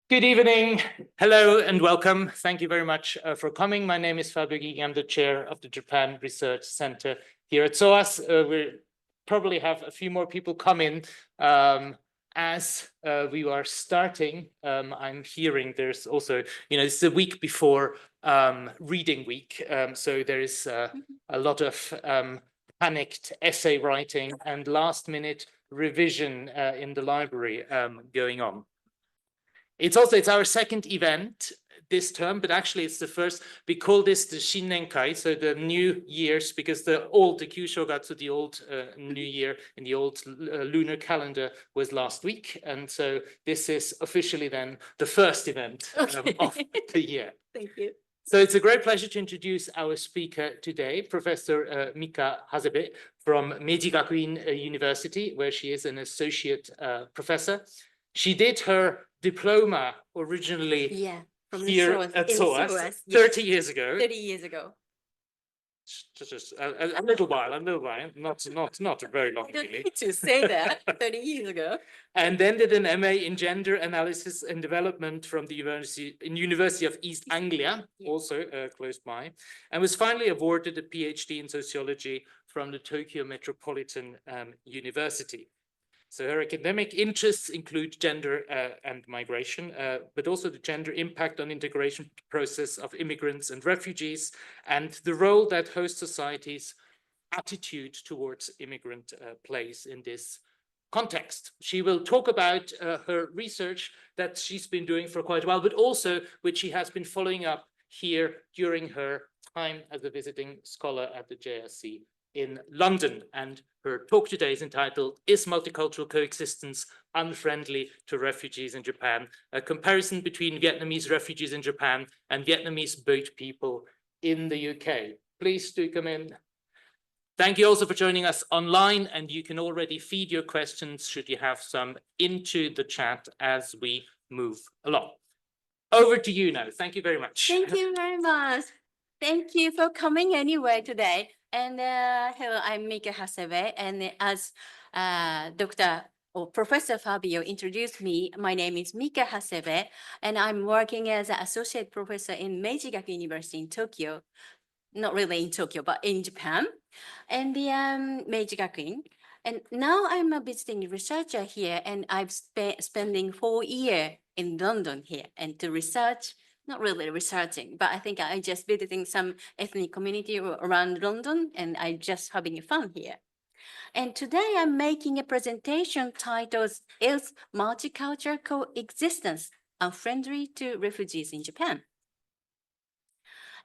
Good evening. Hello and welcome. Thank you very much for coming. My name is Fabio Gigi. I'm the chair of the Japan Research Center here at SOAS. We probably have a few more people come in as we are starting. I'm hearing there's also, it's the week before reading week. So there is a lot of panicked essay writing and last minute revision in the library going on. It's our second event this term, but actually it's the first. We call this the Shinnenkai, so the New Year's, because the Kyushogatsu, the old New Year in the old lunar calendar was last week. And so this is officially then the first event of the year. Thank you. So it's a great pleasure to introduce our speaker today, Professor Mika Hasebe from Meiji Gakuin University, where she is an associate professor. She did her diploma originally here at SOAS 30 years ago. 30 years ago. Just a little while, not very long. I don't need to say that, 30 years ago. And then did an MA in Gender Analysis and Development from the University of East Anglia, also close by, and was finally awarded a PhD in Sociology from the Tokyo Metropolitan University. So her academic interests include gender and migration, but also the gender impact on integration process of immigrants and refugees, and the role that host societies' attitude towards immigrant plays in this context. She will talk about her research that she's been doing for quite a while, but also which she has been following up here during her time as a visiting scholar at the JSC in London. And her talk today is entitled, "Is Multicultural Coexistence Unfriendly to Refugees in Japan? A comparison between Vietnamese refugees in Japan and Vietnamese boat people in the UK." Please do come in. Thank you also for joining us online, and you can already feed your questions, should you have some, into the chat as we move along. Over to you now. Thank you very much. Thank you very much. Thank you for coming anyway today. And hello, I'm Mika Hasebe, and as Dr. or Professor Fabio introduced me, my name is Mika Hasebe, and I'm working as an associate professor in Meiji Gakuin University in Tokyo. Not really in Tokyo, but in Japan, and the Meiji Gakuin. And now I'm a visiting researcher here, and I've spending 4 years in London here, and to research. Not really researching, but I think I just visiting some ethnic community around London, and I'm just having fun here. And today I'm making a presentation titled, "Is Multicultural Coexistence Unfriendly to Refugees in Japan?"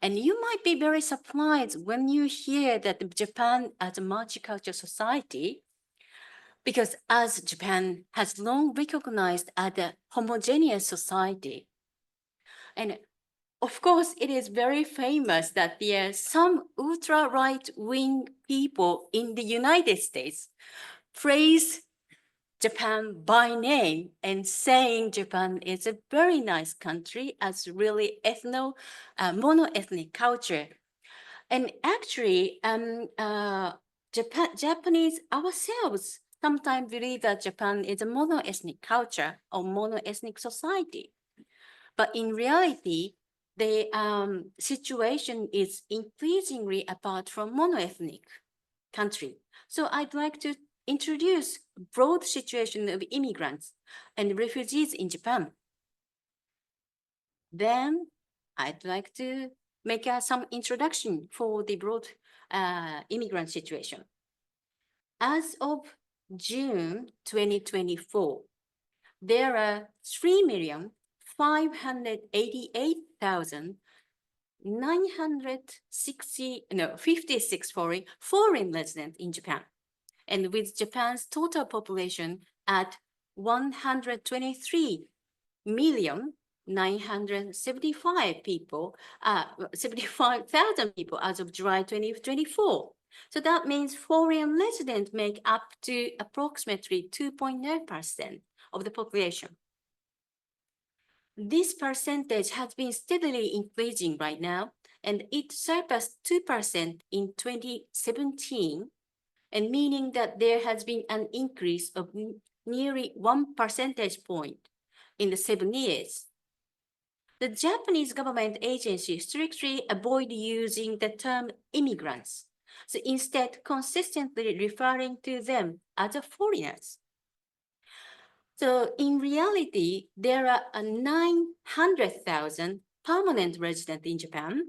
And you might be very surprised when you hear that Japan as a multicultural society, because as Japan has long recognized as a homogeneous society. And of course, it is very famous that there are some ultra-right-wing people in the United States praise Japan by name and saying Japan is a very nice country as really mono-ethnic culture. And actually, Japanese ourselves sometimes believe that Japan is a mono-ethnic culture or mono-ethnic society. But in reality, the situation is increasingly apart from mono-ethnic country. So I'd like to introduce broad situation of immigrants and refugees in Japan. Then I'd like to make some introduction for the broad immigrant situation. As of June 2024, there are 3,588,956 foreign residents in Japan. And with Japan's total population at 123,975,000 people as of July 2024. So that means foreign residents make up to approximately 2.9% of the population. This percentage has been steadily increasing right now, and it surpassed 2% in 2017, and meaning that there has been an increase of nearly 1 percentage point in the 7 years. the Japanese government agency strictly avoid using the term immigrants, so instead consistently referring to them as foreigners. So in reality, there are 900,000 permanent residents in Japan,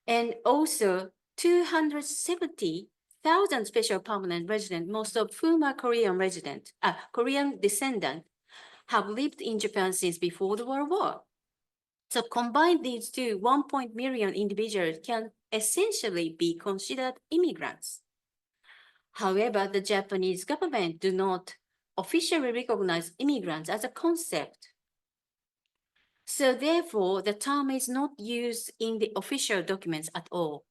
and also 270,000 special permanent residents, most of whom are Korean descendant, have lived in Japan since before the World War. So combine these two, 1 million individuals can essentially be considered immigrants. However, the Japanese government do not officially recognize immigrants as a concept. So therefore, the term is not used in the official documents at all.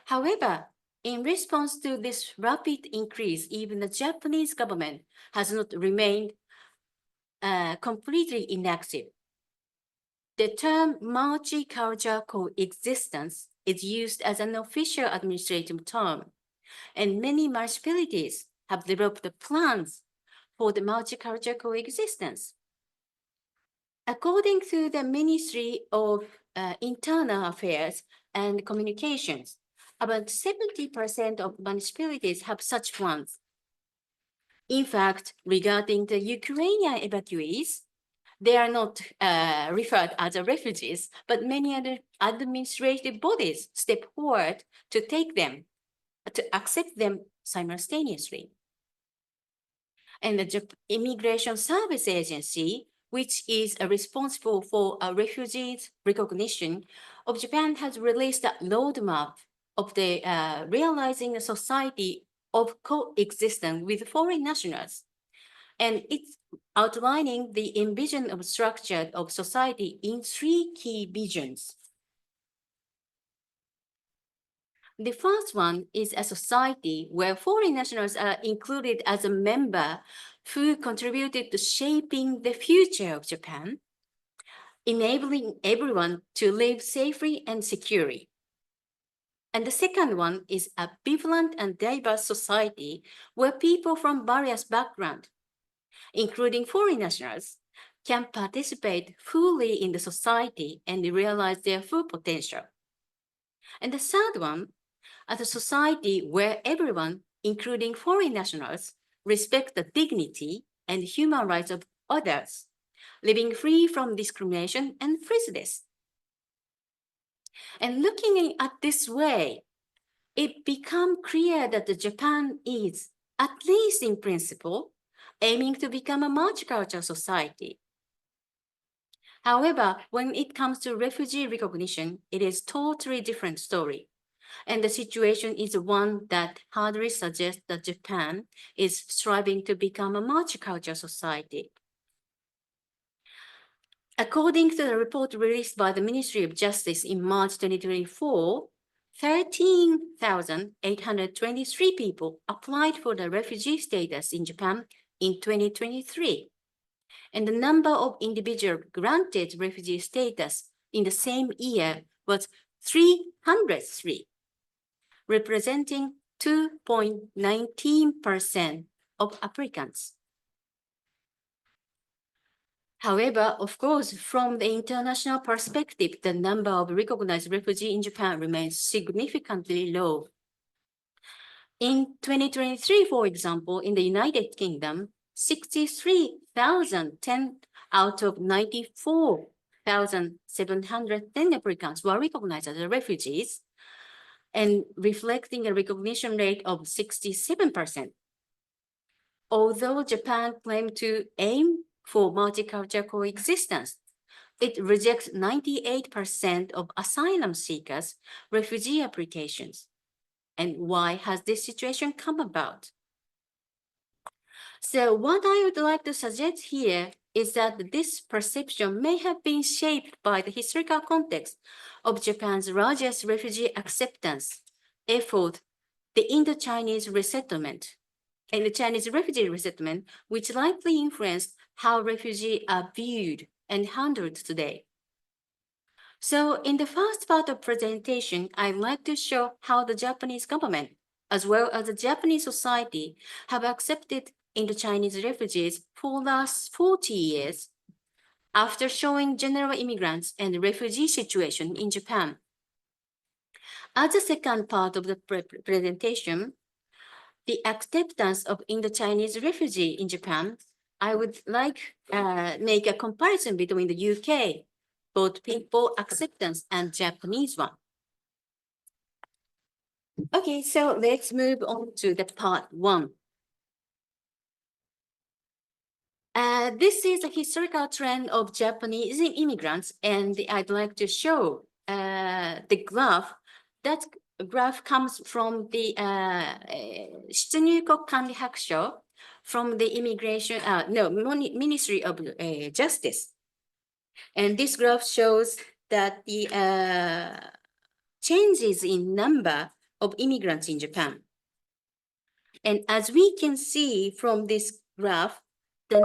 However, in response to this rapid increase, even the Japanese government has not remained completely inactive. The term multicultural coexistence is used as an official administrative term, and many municipalities have developed plans for the multicultural coexistence. According to the Ministry of Internal Affairs and Communications, about 70% of municipalities have such plans. In fact, regarding the Ukrainian evacuees, they are not referred as refugees, but many other administrative bodies step forward to take them, to accept them simultaneously. And the Immigration Service Agency, which is responsible for refugees recognition of Japan, has released a roadmap of the realizing a society of coexistence with foreign nationals. And it's outlining the envision of structure of society in 3 key visions. The first one is a society where foreign nationals are included as a member who contributed to shaping the future of Japan, enabling everyone to live safely and securely. And the second one is a vibrant and diverse society where people from various backgrounds, including foreign nationals, can participate fully in the society and realize their full potential. And the third one, as a society where everyone, including foreign nationals, respect the dignity and human rights of others, living free from discrimination and prejudice. And looking at this way, it becomes clear that Japan is, at least in principle, aiming to become a multicultural society. However, when it comes to refugee recognition, it is totally different story. And the situation is one that hardly suggests that Japan is striving to become a multicultural society. According to the report released by the Ministry of Justice in March 2024, 13,823 people applied for the refugee status in Japan in 2023. And the number of individuals granted refugee status in the same year was 303, representing 2.19% of applicants. However, of course, from the international perspective, the number of recognized refugees in Japan remains significantly low. In 2023, for example, in the United Kingdom, 63,010 out of 94,710 applicants were recognized as refugees, and reflecting a recognition rate of 67%. Although Japan claimed to aim for multicultural coexistence, it rejects 98% of asylum seekers' refugee applications. And why has this situation come about? So what I would like to suggest here is that this perception may have been shaped by the historical context of Japan's largest refugee acceptance effort, the Indo-Chinese resettlement, and the Chinese refugee resettlement, which likely influenced how refugees are viewed and handled today. So in the first part of presentation, I'd like to show how the Japanese government, as well as the Japanese society, have accepted Indo-Chinese refugees for the last 40 years, after showing general immigrants and refugee situation in Japan. As the second part of the presentation, the acceptance of Indo-Chinese refugee in Japan, I would like make a comparison between the UK, both people acceptance and Japanese one. Okay, so let's move on to the part one. This is a historical trend of Japanese immigrants, and I'd like to show the graph. That graph comes from the 出入国管理白書 from the Ministry of Justice. And this graph shows that the changes in number of immigrants in Japan. And as we can see from this graph, the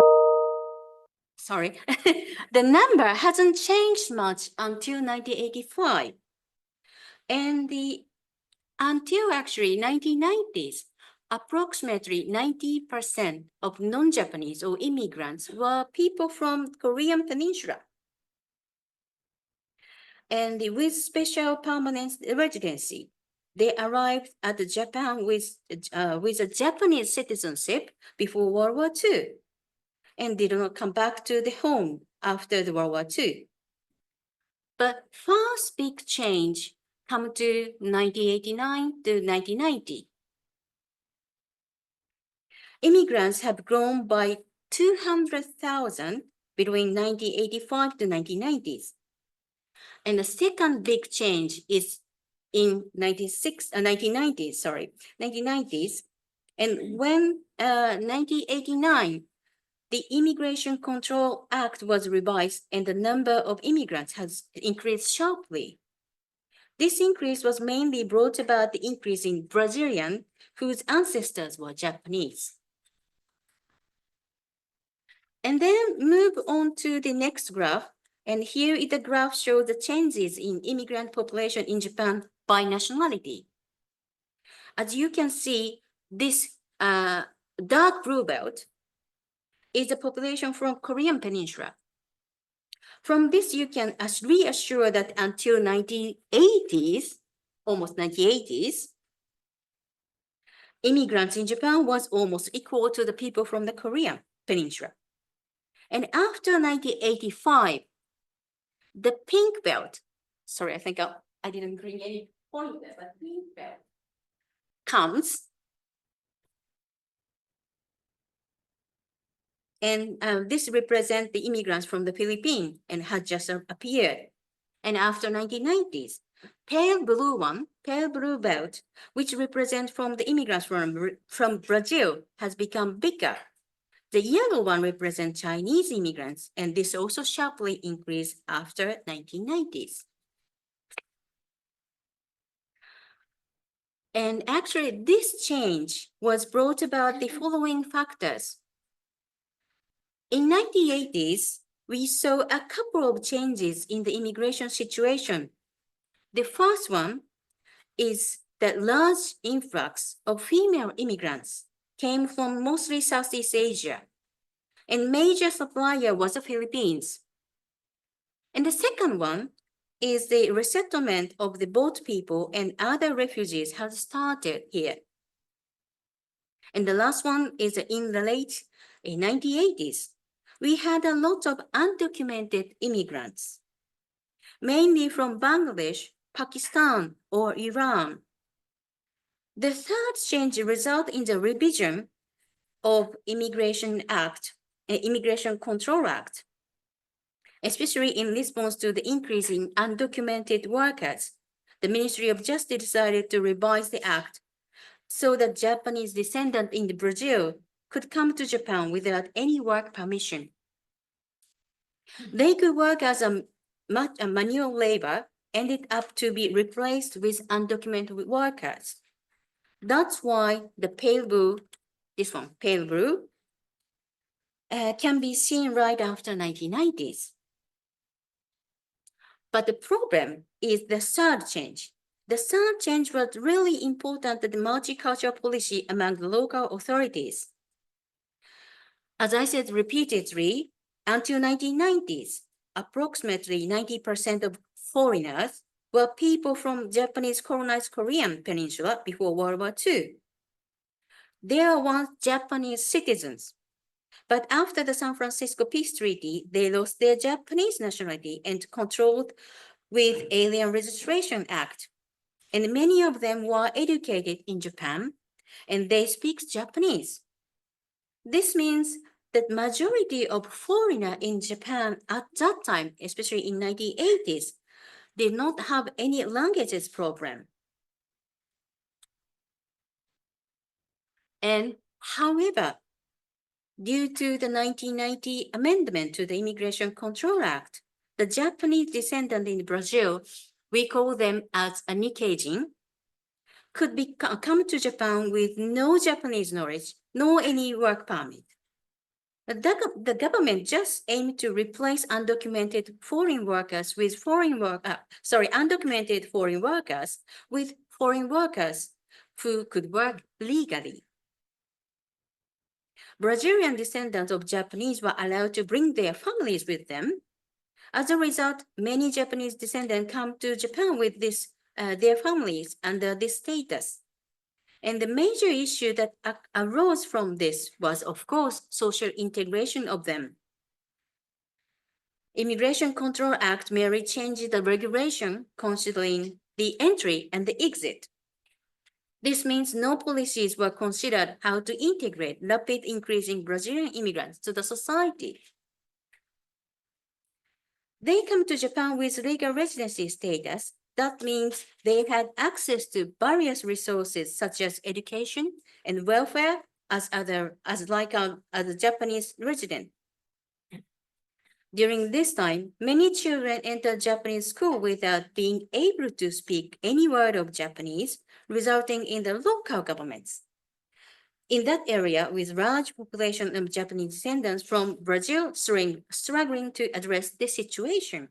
number hasn't changed much until 1985. And until actually 1990s, approximately 90% of non-Japanese or immigrants were people from Korean Peninsula. And with special permanent residency, they arrived at Japan with a Japanese citizenship before World War II and did not come back to the home after the World War II. But first big change come to 1989 to 1990. Immigrants have grown by 200,000 between 1985 to 1990s. And the second big change is in 1990s. And when 1989, the Immigration Control Act was revised and the number of immigrants has increased sharply. This increase was mainly brought about the increase in Brazilian whose ancestors were Japanese. And then move on to the next graph. And here the graph shows the changes in immigrant population in Japan by nationality. As you can see, this dark blue belt is the population from Korean Peninsula. From this, you can reassure that until 1980s, almost 1980s, immigrants in Japan was almost equal to the people from the Korean Peninsula. And after 1985, the pink belt, sorry, I think I didn't bring any point there, but pink belt comes. And this represents the immigrants from the Philippines and had just appeared. And after 1990s, pale blue belt, which represents from the immigrants from Brazil, has become bigger. The yellow one represents Chinese immigrants, and this also sharply increased after 1990s. And actually, this change was brought about the following factors. In 1980s, we saw a couple of changes in the immigration situation. The first one is that large influx of female immigrants came from mostly Southeast Asia, and major supplier was the Philippines. And the second one is the resettlement of the boat people and other refugees has started here. And the last one is in the late 1980s. We had a lot of undocumented immigrants, mainly from Bangladesh, Pakistan, or Iran. The third change resulted in the revision of Immigration Control Act, especially in response to the increase in undocumented workers. The Ministry of Justice decided to revise the act so that Japanese descendants in Brazil could come to Japan without any work permission. They could work as a manual labor, ended up to be replaced with undocumented workers. That's why the pale blue, this one, pale blue, can be seen right after 1990s. But the problem is the third change. The third change was really important to the multicultural policy among the local authorities. As I said repeatedly, Until 1990s, approximately 90% of foreigners were people from Japanese colonized Korean peninsula before World War II. They were once Japanese citizens, but after the San Francisco Peace Treaty, they lost their Japanese nationality and controlled with Alien Registration Act. And many of them were educated in Japan, and they speak Japanese. This means that majority of foreigners in Japan at that time, especially in 1980s, did not have any languages problem. And however, due to the 1990 amendment to the Immigration Control Act, the Japanese descendant in Brazil, we call them as a Nikkei-jin, could come to Japan with no Japanese knowledge, no any work permit. The government just aimed to replace undocumented foreign workers with undocumented foreign workers with foreign workers who could work legally. Brazilian descendants of Japanese were allowed to bring their families with them. As a result, many Japanese descendants come to Japan with their families under this status. And the major issue that arose from this was, of course, social integration of them. Immigration Control Act merely changed the regulation considering the entry and the exit. This means no policies were considered how to integrate rapid increasing Brazilian immigrants to the society. They come to Japan with legal residency status. That means they had access to various resources such as education and welfare as a Japanese resident. During this time, many children entered Japanese school without being able to speak any word of Japanese, resulting in the local governments. In that area, with large population of Japanese descendants from Brazil struggling to address this situation.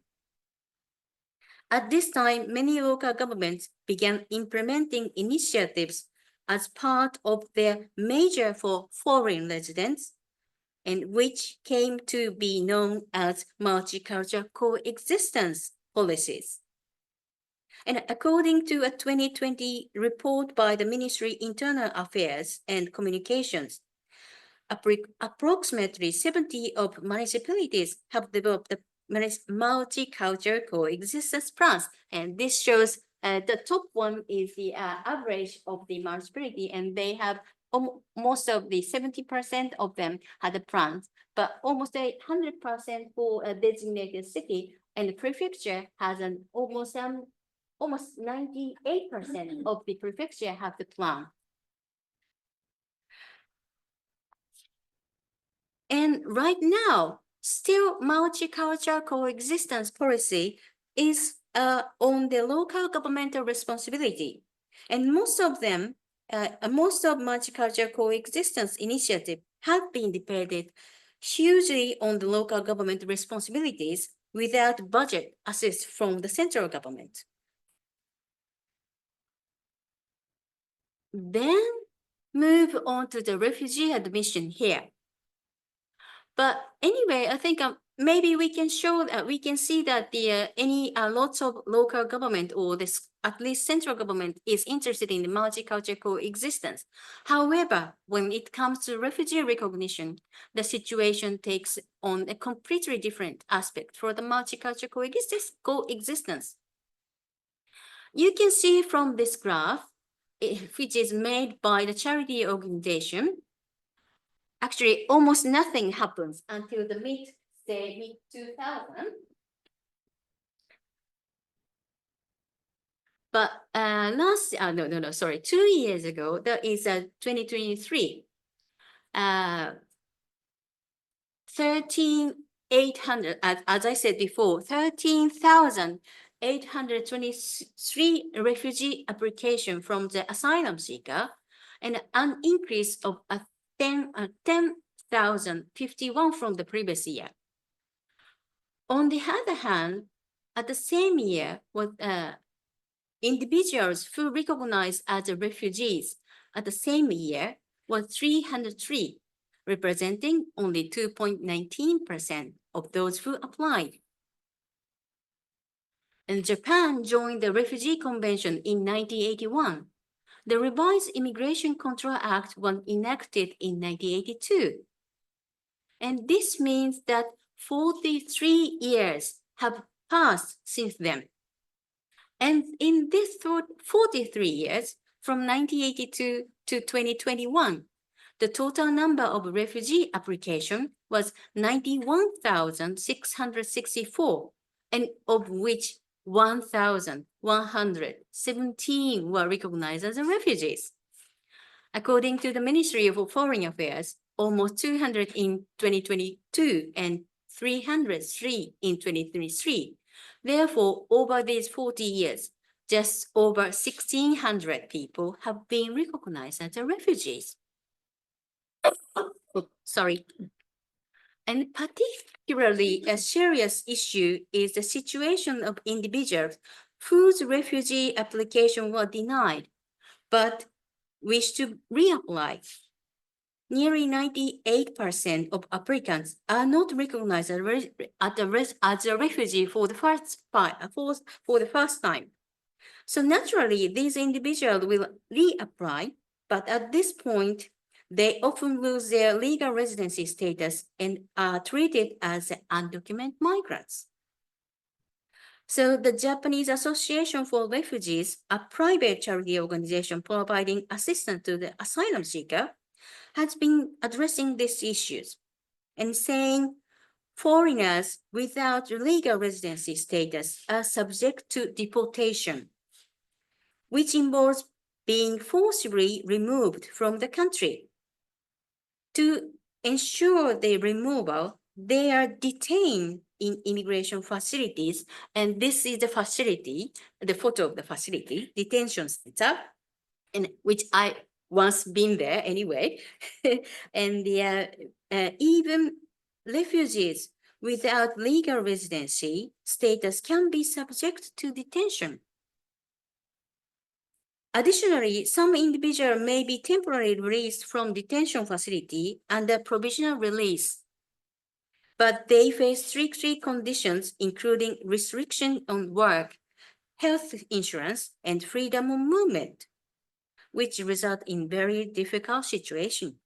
At this time, many local governments began implementing initiatives as part of their measure for foreign residents, and which came to be known as multicultural coexistence policies. And according to a 2020 report by the Ministry of Internal Affairs and Communications, approximately 70 of municipalities have developed the multicultural coexistence plans. And this shows the top one is the average of the municipality, and they have most of the 70% of them had a plan, but almost 100% for a designated city, and the prefecture has an almost 98% of the prefecture have the plan. And right now, still multicultural coexistence policy is on the local governmental responsibility. And most of multicultural coexistence initiatives have been depended hugely on the local government responsibilities without budget assist from the central government. Then move on to the refugee admission here. But anyway, I think maybe we can show that we can see that the lots of local government or this at least central government is interested in the multicultural coexistence. However, when it comes to refugee recognition, the situation takes on a completely different aspect for the multicultural coexistence. You can see from this graph, which is made by the charity organization, actually almost nothing happens until the mid-2000. But 2 years ago, that is 2023, 13,800, as I said before, 13,823 refugee application from the asylum seeker, and an increase of 10,051 from the previous year. On the other hand, at the same year, individuals who recognized as refugees at the same year was 303, representing only 2.19% of those who applied. And Japan joined the Refugee Convention in 1981. The revised Immigration Control Act was enacted in 1982. And this means that 43 years have passed since then. And in this 43 years, from 1982 to 2021, the total number of refugee applications was 91,664, and of which 1,117 were recognized as refugees. According to the Ministry of Foreign Affairs, almost 200 in 2022 and 303 in 2023. Therefore, over these 40 years, just over 1,600 people have been recognized as refugees. Sorry. And particularly a serious issue is the situation of individuals whose refugee application was denied, but wish to reapply. Nearly 98% of applicants are not recognized as a refugee for the first time. So naturally, these individuals will reapply, but at this point, they often lose their legal residency status and are treated as undocumented migrants. So the Japanese Association for Refugees, a private charity organization providing assistance to the asylum seeker, has been addressing these issues and saying foreigners without legal residency status are subject to deportation, which involves being forcibly removed from the country. To ensure their removal, they are detained in immigration facilities, and this is the facility, the photo of the facility, detention center, and which I once been there anyway. And even refugees without legal residency status can be subject to detention. Additionally, some individuals may be temporarily released from detention facility under provisional release, but they face strict conditions, including restriction on work, health insurance, and freedom of movement, which result in very difficult situation.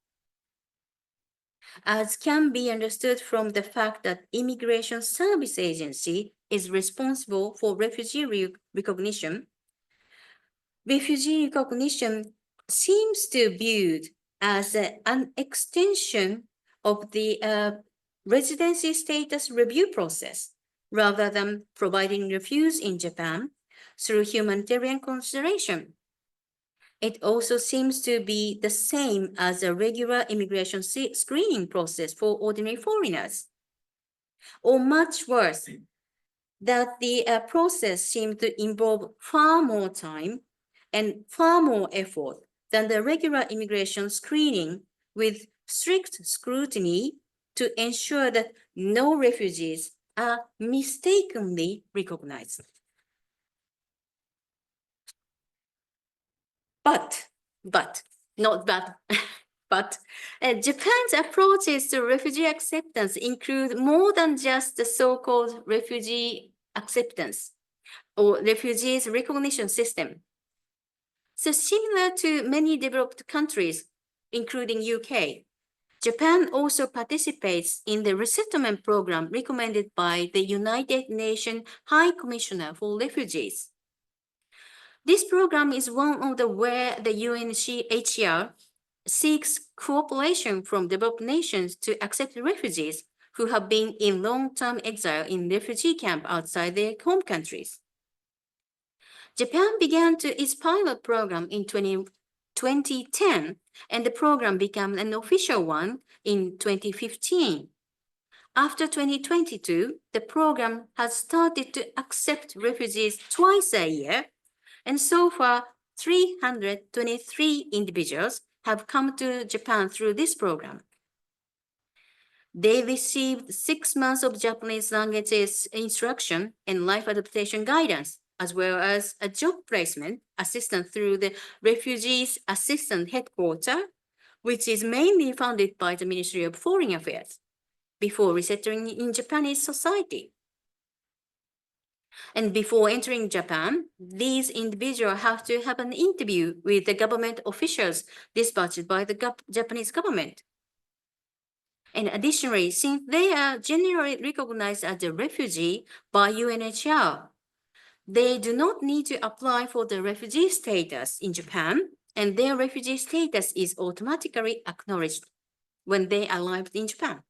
As can be understood from the fact that Immigration Service Agency is responsible for refugee recognition, refugee recognition seems to be viewed as an extension of the residency status review process, rather than providing refuge in Japan through humanitarian consideration. It also seems to be the same as a regular immigration screening process for ordinary foreigners. Or much worse, that the process seems to involve far more time and far more effort than the regular immigration screening, with strict scrutiny to ensure that no refugees are mistakenly recognized. But Japan's approaches to refugee acceptance include more than just the so-called refugee acceptance or refugees recognition system. So similar to many developed countries, including UK, Japan also participates in the resettlement program recommended by the United Nations High Commissioner for Refugees. This program is one of the where the UNHCR seeks cooperation from developed nations to accept refugees who have been in long-term exile in refugee camps outside their home countries. Japan began its pilot program in 2010, and the program became an official one in 2015. After 2022, the program has started to accept refugees twice a year, and so far 323 individuals have come to Japan through this program. They received 6 months of Japanese language instruction and life adaptation guidance, as well as a job placement assistance through the Refugees Assistance Headquarters, which is mainly funded by the Ministry of Foreign Affairs. before resettling in Japanese society. And before entering Japan, these individuals have to have an interview with the government officials dispatched by the Japanese government. And additionally, since they are generally recognized as a refugee by UNHCR, they do not need to apply for the refugee status in Japan, and their refugee status is automatically acknowledged when they arrived in Japan.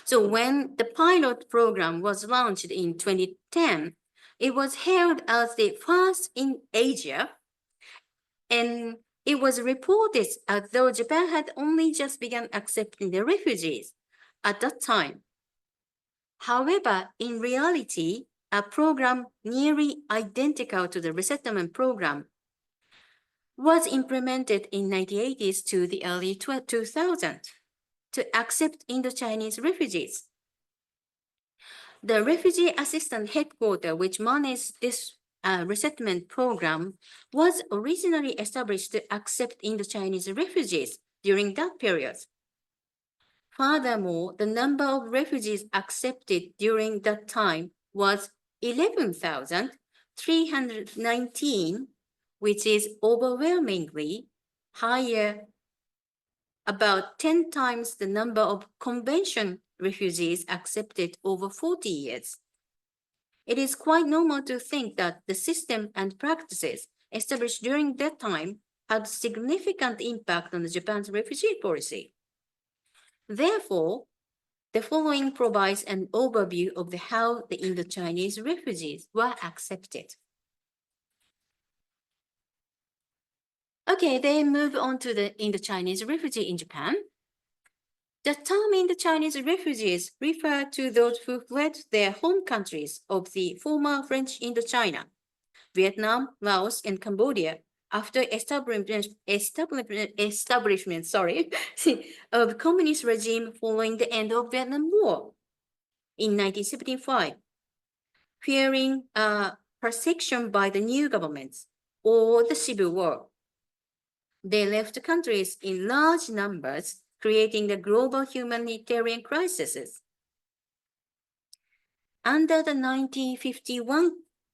So when the pilot program was launched in 2010, it was hailed as the first in Asia, and it was reported as though Japan had only just begun accepting the refugees at that time. However, in reality, a program nearly identical to the resettlement program was implemented in 1980s to the early 2000s to accept Indo-Chinese refugees. The Refugee Assistance Headquarters, which managed this resettlement program, was originally established to accept Indo-Chinese refugees during that period. Furthermore, the number of refugees accepted during that time was 11,319, which is overwhelmingly higher, about 10 times the number of convention refugees accepted over 40 years. It is quite normal to think that the system and practices established during that time had significant impact on Japan's refugee policy. Therefore, the following provides an overview of how the Indo-Chinese refugees were accepted. Okay, they move on to the Indo-Chinese refugee in Japan. The term Indo-Chinese refugees refer to those who fled their home countries of the former French Indochina, Vietnam, Laos, and Cambodia after establishment of communist regime following the end of Vietnam War in 1975, fearing persecution by the new governments or the civil war. They left countries in large numbers, creating a global humanitarian crisis. Under the 1951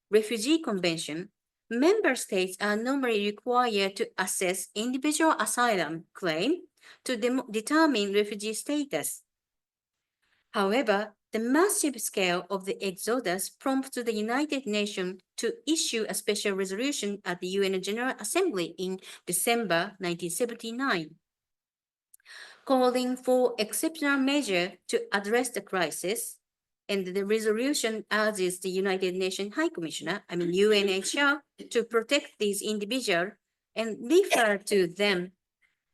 Refugee Convention, member states are normally required to assess individual asylum claim to determine refugee status. However, the massive scale of the exodus prompted the United Nations to issue a special resolution at the UN General Assembly in December 1979, calling for exceptional measures to address the crisis. And the resolution urges the United Nations High Commissioner, UNHCR, to protect these individuals and refer to them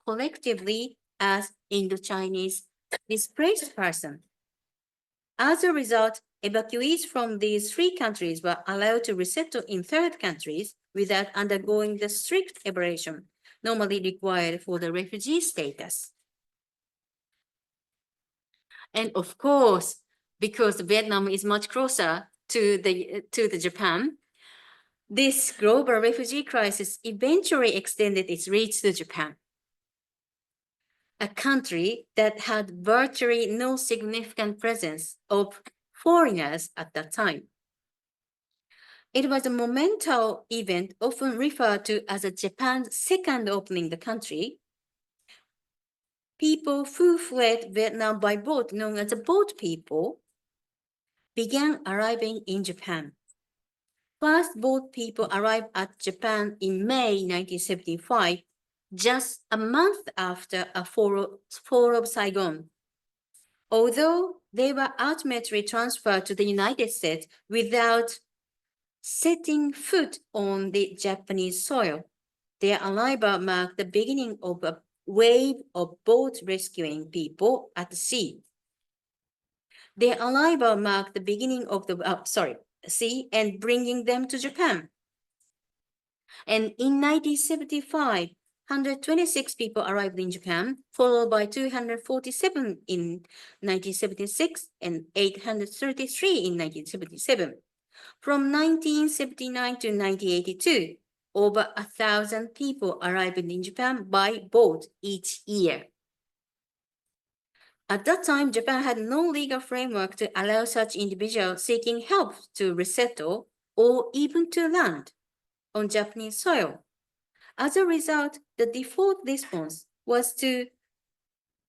collectively as Indo-Chinese displaced persons. As a result, evacuees from these three countries were allowed to resettle in third countries without undergoing the strict evaluation normally required for the refugee status. And of course, because Vietnam is much closer to the Japan, this global refugee crisis eventually extended its reach to Japan, a country that had virtually no significant presence of foreigners at that time. It was a monumental event often referred to as Japan's second opening the country. People who fled Vietnam by boat, known as the boat people, began arriving in Japan. First boat people arrived at Japan in May 1975, just a month after a fall of Saigon. Although they were ultimately transferred to the United States without setting foot on the Japanese soil, their arrival marked the beginning of a wave of boats rescuing people at sea. Their arrival marked the beginning of the sea and bringing them to Japan. And in 1975, 126 people arrived in Japan, followed by 247 in 1976 and 833 in 1977. From 1979 to 1982, over 1,000 people arrived in Japan by boat each year. At that time, Japan had no legal framework to allow such individuals seeking help to resettle or even to land on Japanese soil. As a result, the default response was to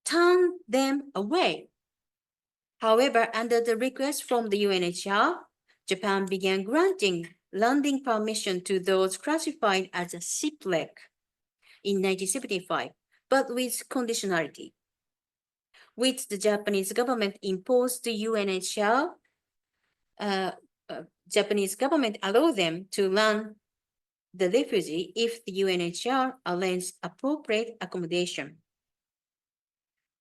turn them away. However, under the request from the UNHCR, Japan began granting landing permission to those classified as a shipwreck in 1975, but with conditionality, which the Japanese government imposed to UNHCR. Japanese government allowed them to land the refugee if the UNHCR arranged appropriate accommodation.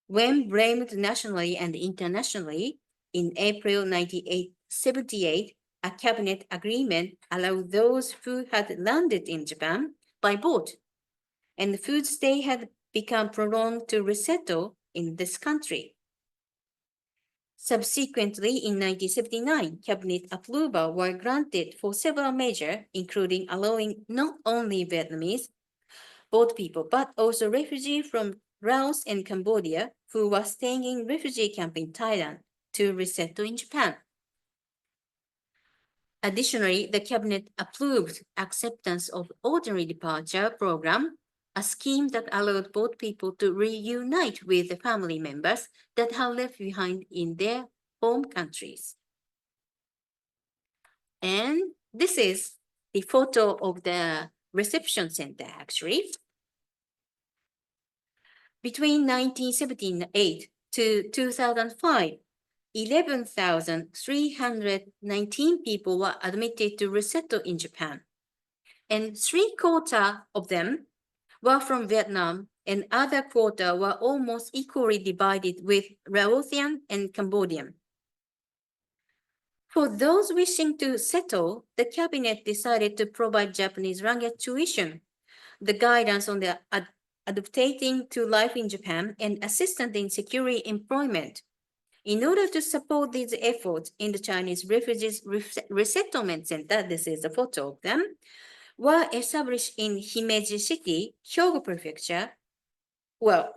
When blamed nationally and internationally, in April 1978, a cabinet agreement allowed those who had landed in Japan by boat and whose stay had become prolonged to resettle in this country. Subsequently, in 1979, cabinet approval were granted for several measures, including allowing not only Vietnamese boat people, but also refugees from Laos and Cambodia who were staying in refugee camp in Thailand to resettle in Japan. Additionally, the cabinet approved acceptance of ordinary departure program, a scheme that allowed both people to reunite with the family members that had left behind in their home countries. And this is the photo of the reception center, actually. Between 1978 to 2005, 11,319 people were admitted to resettle in Japan, and 3/4 of them were from Vietnam, and other quarter were almost equally divided with Laotian and Cambodian. For those wishing to settle, the cabinet decided to provide Japanese language tuition, the guidance on the adapting to life in Japan, and assistance in securing employment. In order to support these efforts in the Chinese refugees resettlement center, this is a photo of them, were established in Himeji City, Hyogo Prefecture,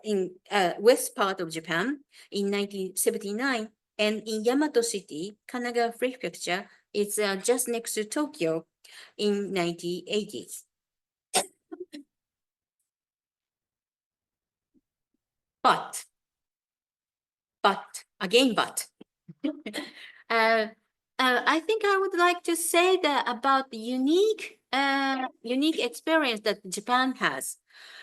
in west part of Japan in 1979, and in Yamato City, Kanagawa Prefecture, it's just next to Tokyo in 1980s. But, again, I think I would like to say that about the unique experience that Japan has.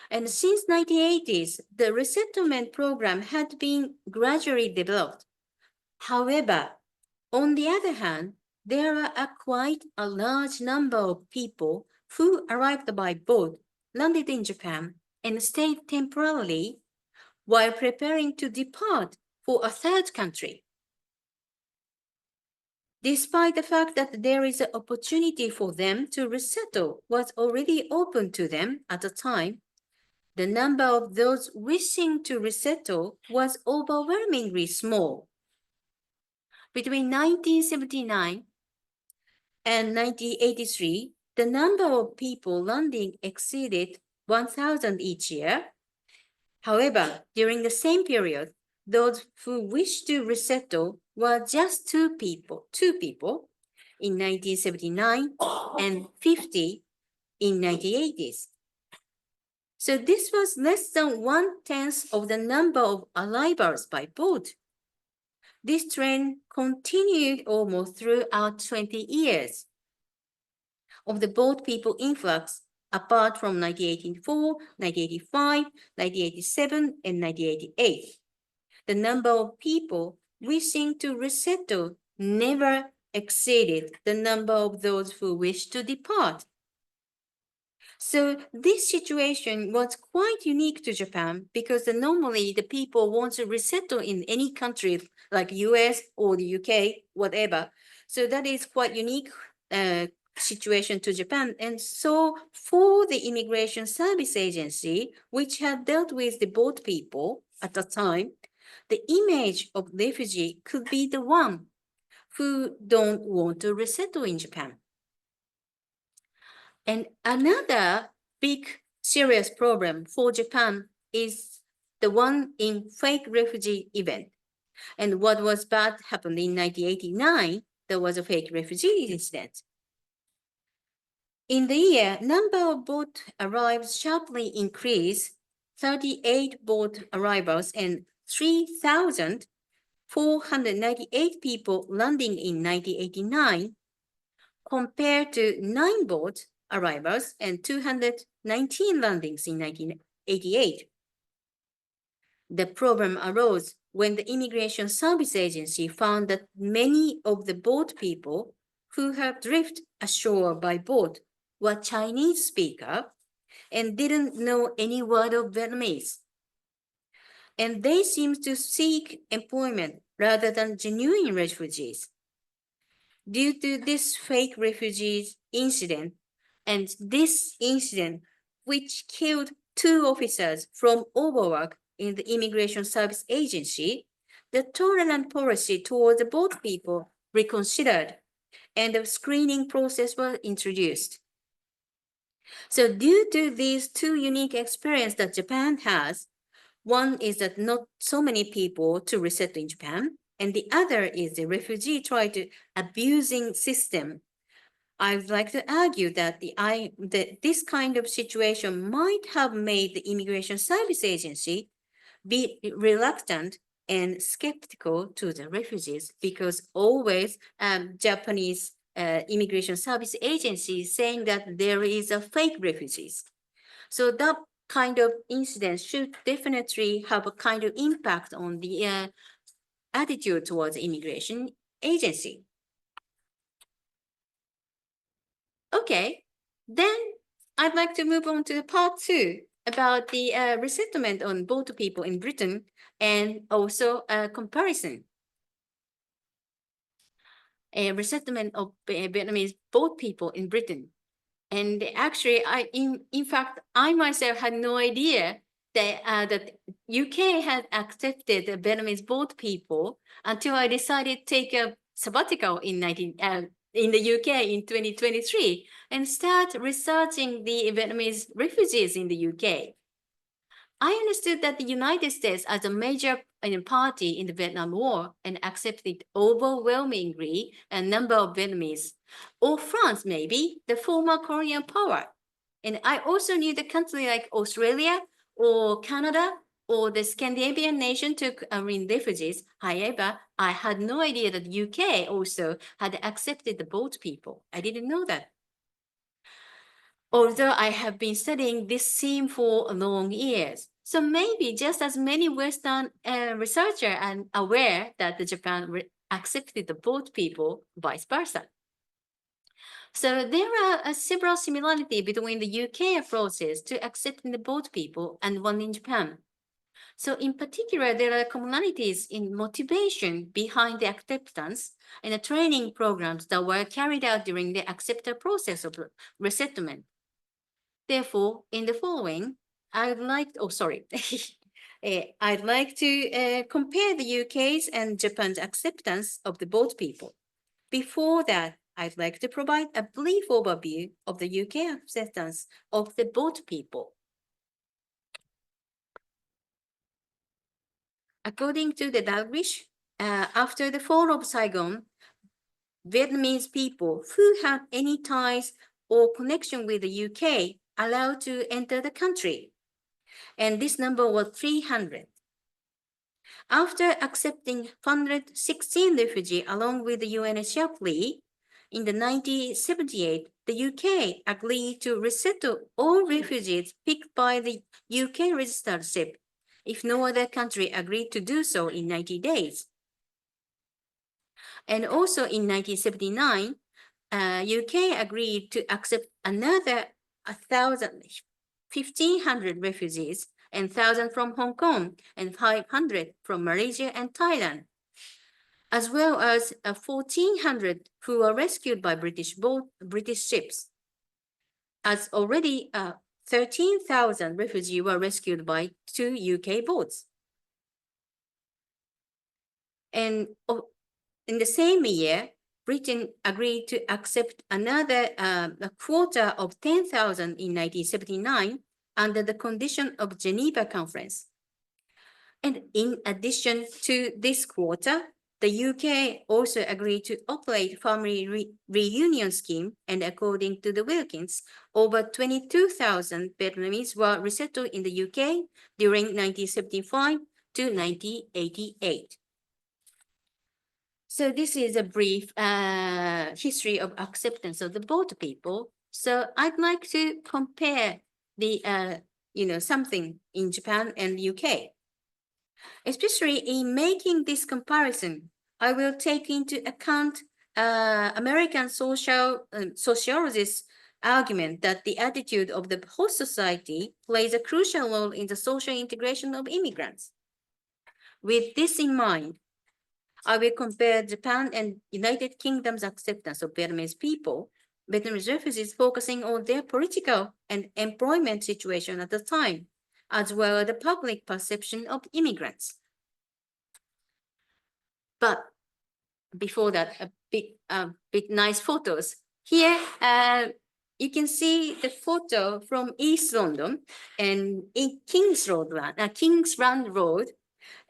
And since 1980s, the resettlement program had been gradually developed. However, on the other hand, there are quite a large number of people who arrived by boat, landed in Japan, and stayed temporarily while preparing to depart for a third country. Despite the fact that there is an opportunity for them to resettle was already open to them at the time, the number of those wishing to resettle was overwhelmingly small. Between 1979 and 1983, the number of people landing exceeded 1,000 each year. However, during the same period, those who wished to resettle were just two people in 1979 and 50 in 1980s. So this was less than 1/10 of the number of arrivals by boat. This trend continued almost throughout 20 years of the boat people influx, apart from 1984, 1985, 1987, and 1988. The number of people wishing to resettle never exceeded the number of those who wished to depart. So this situation was quite unique to Japan because normally the people want to resettle in any country like US or the UK, whatever. So that is quite unique situation to Japan. And so for the Immigration Service Agency, which had dealt with the boat people at the time, the image of refugee could be the one who don't want to resettle in Japan. And another big serious problem for Japan is the one in fake refugee event. And what was bad happened in 1989, there was a fake refugee incident. In the year, number of boat arrivals sharply increased, 38 boat arrivals and 3,498 people landing in 1989, compared to 9 boat arrivals and 219 landings in 1988. The problem arose when the Immigration Service Agency found that many of the boat people who had drifted ashore by boat were Chinese speakers and didn't know any word of Vietnamese. And they seemed to seek employment rather than genuine refugees. Due to this fake refugees incident, and this incident which killed 2 officers from overwork in the Immigration Service Agency, the tolerant policy towards the boat people reconsidered and a screening process was introduced. So due to these 2 unique experiences that Japan has, one is that not so many people to resettle in Japan, and the other is the refugee try to abusing system. I'd like to argue that this kind of situation might have made the Immigration Service Agency be reluctant and skeptical to the refugees, because always Japanese Immigration Service Agency saying that there is a fake refugees. So that kind of incident should definitely have a kind of impact on the attitude towards immigration agency. Okay, then I'd like to move on to part 2 about the resettlement on boat people in Britain and also a comparison. A resettlement of Vietnamese boat people in Britain. And actually, in fact, I myself had no idea that UK had accepted the Vietnamese boat people until I decided to take a sabbatical in the UK in 2023 and start researching the Vietnamese refugees in the UK. I understood that the United States as a major party in the Vietnam War and accepted overwhelmingly a number of Vietnamese, or France maybe, the former Korean power. And I also knew the country like Australia or Canada or the Scandinavian nation took in refugees. However, I had no idea that UK also had accepted the boat people. I didn't know that. Although I have been studying this theme for long years. So maybe just as many Western researchers are aware that the Japan accepted the boat people, vice versa. So there are several similarities between the UK approaches to accepting the boat people and one in Japan. So in particular, there are commonalities in motivation behind the acceptance and the training programs that were carried out during the acceptance process of resettlement. Therefore, in the following, I'd like to compare the UK's and Japan's acceptance of the boat people. Before that, I'd like to provide a brief overview of the UK acceptance of the boat people. According to the Dalglish, after the fall of Saigon, Vietnamese people who had any ties or connection with the UK allowed to enter the country, and this number was 300. After accepting 116 refugees along with the UNHCR plea, in the 1978, the UK agreed to resettle all refugees picked by the UK registered ship, if no other country agreed to do so in 90 days. And also in 1979, UK agreed to accept another 1,500 refugees and 1,000 from Hong Kong and 500 from Malaysia and Thailand, as well as 1,400 who were rescued by British ships. As already 13,000 refugees were rescued by 2 UK boats. And in the same year, Britain agreed to accept another a quota of 10,000 in 1979 under the condition of Geneva Conference. And in addition to this quota, the UK also agreed to operate family reunion scheme, and according to the Wilkins, over 22,000 Vietnamese were resettled in the UK during 1975 to 1988. So this is a brief history of acceptance of the both people. So I'd like to compare the, something in Japan and UK. Especially in making this comparison, I will take into account American sociologists' argument that the attitude of the host society plays a crucial role in the social integration of immigrants. With this in mind, I will compare Japan and United Kingdom's acceptance of Vietnamese people, Vietnamese refugees focusing on their political and employment situation at the time, as well as the public perception of immigrants. But before that, a bit nice photos. Here, you can see the photo from East London and in Kingsland Road,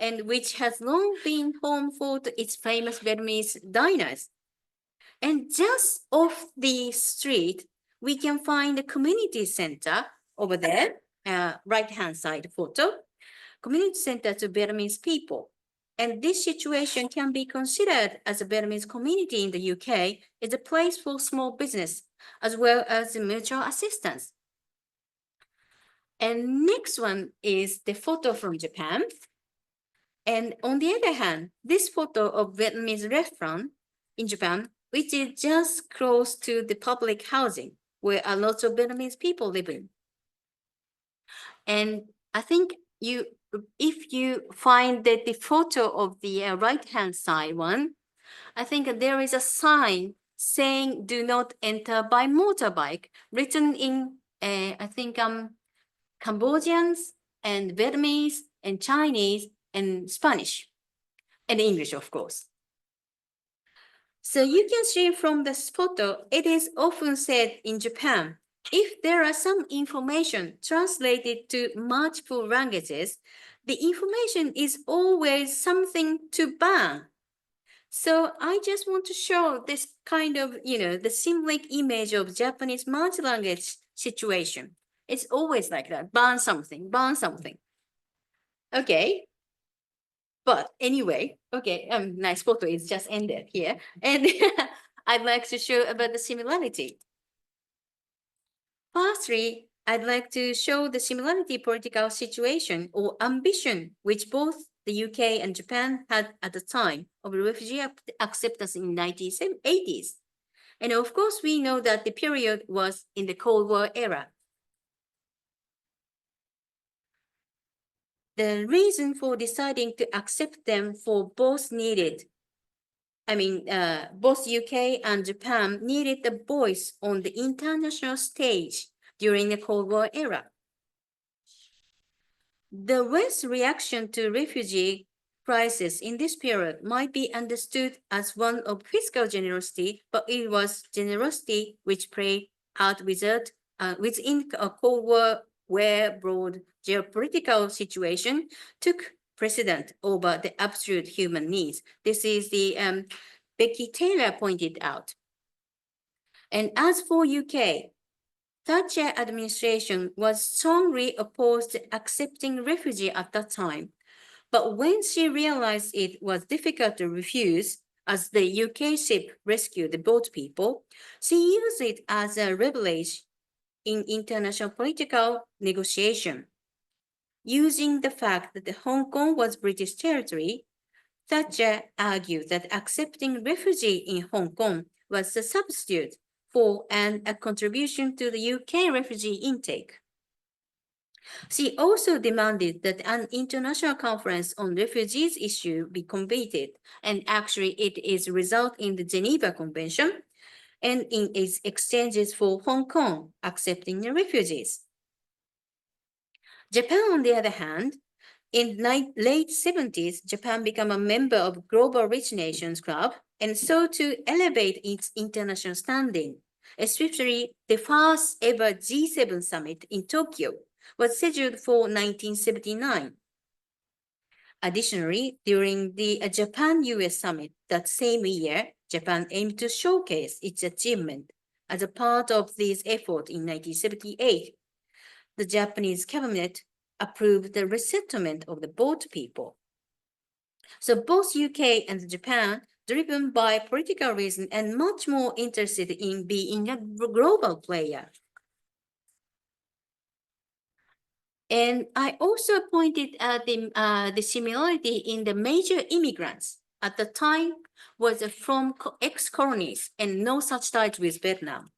and which has long been home for its famous Vietnamese diners. And just off the street, we can find the community center over there, right-hand side photo, community center to Vietnamese people. And this situation can be considered as a Vietnamese community in the UK is a place for small business, as well as mutual assistance. And next one is the photo from Japan. And on the other hand, this photo of Vietnamese restaurant in Japan, which is just close to the public housing, where a lot of Vietnamese people live in. And I think if you find that the photo of the right-hand side one, I think there is a sign saying "Do not enter by motorbike," written in I think Cambodians and Vietnamese and Chinese and Spanish and English, of course. So you can see from this photo, it is often said in Japan, if there are some information translated to multiple languages, the information is always something to ban. So I just want to show this kind of, the symbolic image of Japanese multi-language situation. It's always like that, ban something, ban something. Okay. But anyway, okay, nice photo is just ended here. And I'd like to show about the similarity. Firstly, I'd like to show the similarity political situation or ambition which both the UK and Japan had at the time of refugee acceptance in 1980s. And of course, we know that the period was in the Cold War era. The reason for deciding to accept them for both both UK and Japan needed a voice on the international stage during the Cold War era. The West's reaction to refugee crisis in this period might be understood as one of fiscal generosity, but it was generosity which played out within a Cold War where broad geopolitical situation took precedent over the absolute human needs. This is the Becky Taylor pointed out. And as for UK, Thatcher administration was strongly opposed to accepting refugees at that time. But when she realized it was difficult to refuse, as the UK ship rescued the boat people, she used it as a leverage in international political negotiation. Using the fact that Hong Kong was British territory, Thatcher argued that accepting refugees in Hong Kong was a substitute for and a contribution to the UK refugee intake. She also demanded that an international conference on refugees issue be completed, and actually it is result in the Geneva Convention and in its exchanges for Hong Kong accepting the refugees. Japan, on the other hand, in late 70s, Japan became a member of Global Rich Nations Club and sought to elevate its international standing, especially the first ever G7 summit in Tokyo was scheduled for 1979. Additionally, during the Japan-US summit that same year, Japan aimed to showcase its achievement. As a part of this effort in 1978, the Japanese cabinet approved the resettlement of the boat people. So both UK and Japan, driven by political reason and much more interested in being a global player. And I also pointed at the similarity in the major immigrants at the time was from ex-colonies and no such ties with Vietnam.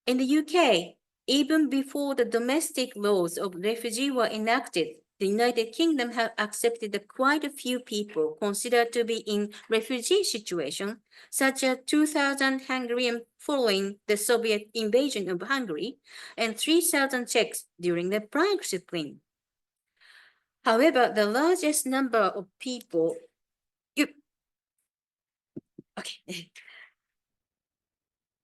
In the UK, even before the domestic laws of refugee were enacted, the United Kingdom have accepted quite a few people considered to be in refugee situation, such as 2,000 Hungarians following the Soviet invasion of Hungary and 3,000 Czechs during the Prague Spring. However, the largest number of people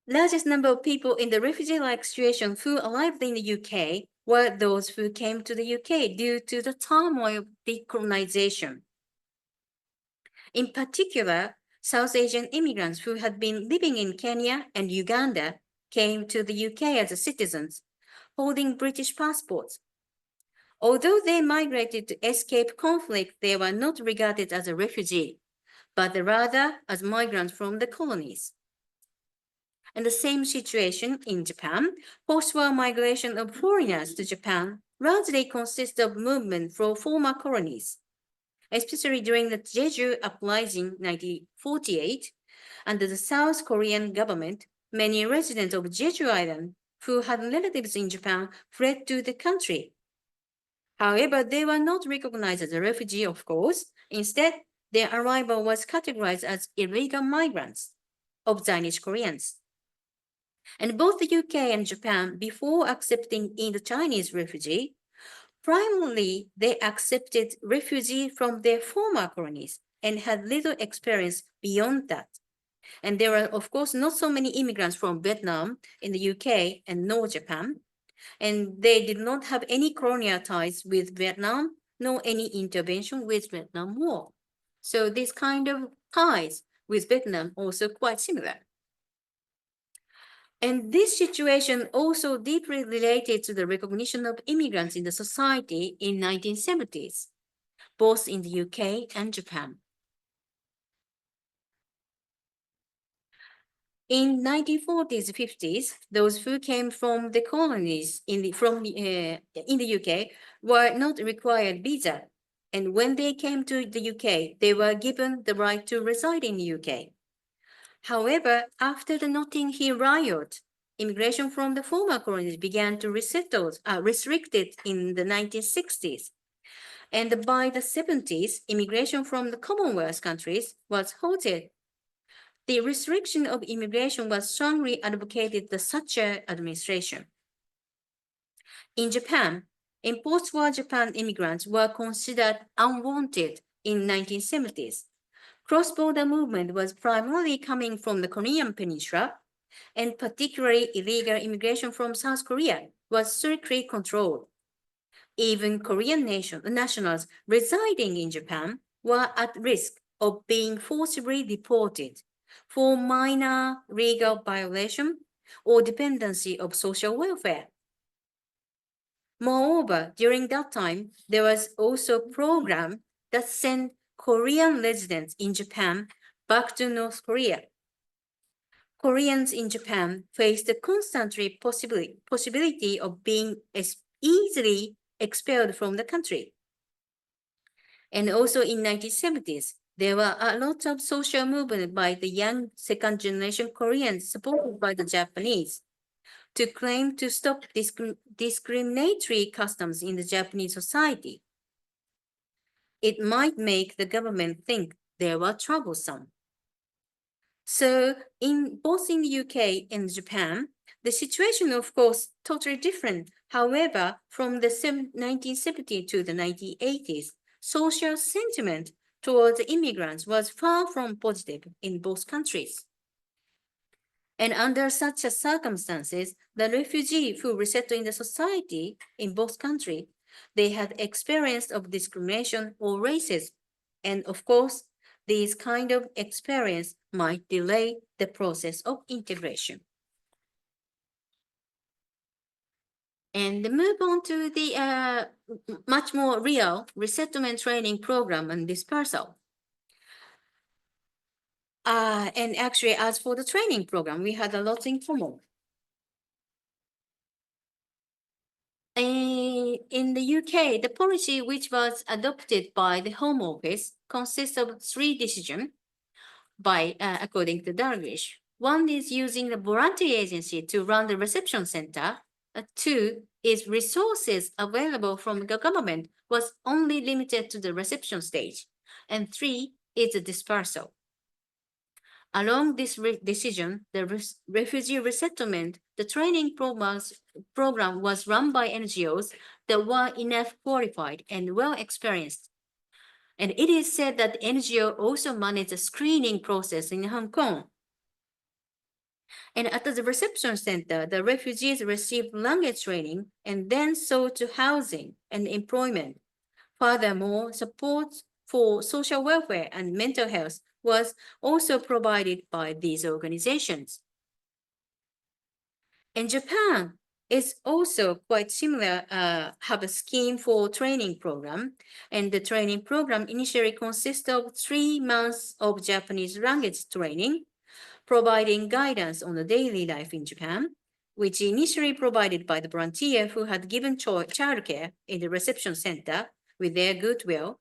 largest number of people in the refugee-like situation who arrived in the UK were those who came to the UK due to the turmoil of decolonization. In particular, South Asian immigrants who had been living in Kenya and Uganda came to the UK as citizens, holding British passports. Although they migrated to escape conflict, they were not regarded as a refugee, but rather as migrants from the colonies. And the same situation in Japan, post-war migration of foreigners to Japan largely consists of movement from former colonies, especially during the Jeju uprising 1948. Under the South Korean government, many residents of Jeju Island who had relatives in Japan fled to the country. However, they were not recognized as a refugee, of course. Instead, their arrival was categorized as illegal migrants of Chinese Koreans. And both the UK and Japan, before accepting in the Chinese refugee, primarily they accepted refugees from their former colonies and had little experience beyond that. And there are, of course, not so many immigrants from Vietnam in the UK and nor Japan. And they did not have any colonial ties with Vietnam, nor any intervention with Vietnam War. So this kind of ties with Vietnam also quite similar. And this situation also deeply related to the recognition of immigrants in the society in 1970s, both in the UK and Japan. In 1940s, 50s, those who came from the colonies in the UK were not required visa. And when they came to the UK, they were given the right to reside in the UK. However, after the Notting Hill riot, immigration from the former colonies began to restricted in the 1960s. And by the 70s, immigration from the Commonwealth countries was halted. The restriction of immigration was strongly advocated by the Thatcher administration. In Japan, in post-war Japan immigrants were considered unwanted in 1970s. Cross-border movement was primarily coming from the Korean peninsula, and particularly illegal immigration from South Korea was strictly controlled. Even Korean nationals residing in Japan were at risk of being forcibly deported for minor legal violation or dependency of social welfare. Moreover, during that time, there was also a program that sent Korean residents in Japan back to North Korea. Koreans in Japan faced the constant possibility of being easily expelled from the country. And also in 1970s, there were a lot of social movement by the young second-generation Koreans supported by the Japanese to claim to stop discriminatory customs in the Japanese society. It might make the government think they were troublesome. So both in the UK and Japan, the situation, of course, totally different. However, from the 1970s to the 1980s, social sentiment towards immigrants was far from positive in both countries. And under such circumstances, the refugee who resettled in the society in both countries they had experience of discrimination or racism. And of course, these kind of experience might delay the process of integration. And move on to the much more real resettlement training program and dispersal. And actually, as for the training program, we had a lot in common. In the UK, the policy which was adopted by the Home Office consists of 3 decisions according to Dalglish. One is using the voluntary agency to run the reception center. 2 is resources available from the government was only limited to the reception stage. And 3 is the dispersal. Along this decision, the refugee resettlement, the training program was run by NGOs that were enough qualified and well experienced. And it is said that the NGO also managed a screening process in Hong Kong. And at the reception center, the refugees received language training and then sought to housing and employment. Furthermore, support for social welfare and mental health was also provided by these organizations. In Japan, it's also quite similar, have a scheme for training program. And the training program initially consists of 3 months of Japanese language training, providing guidance on the daily life in Japan, which initially provided by the volunteer who had given childcare in the reception center with their goodwill,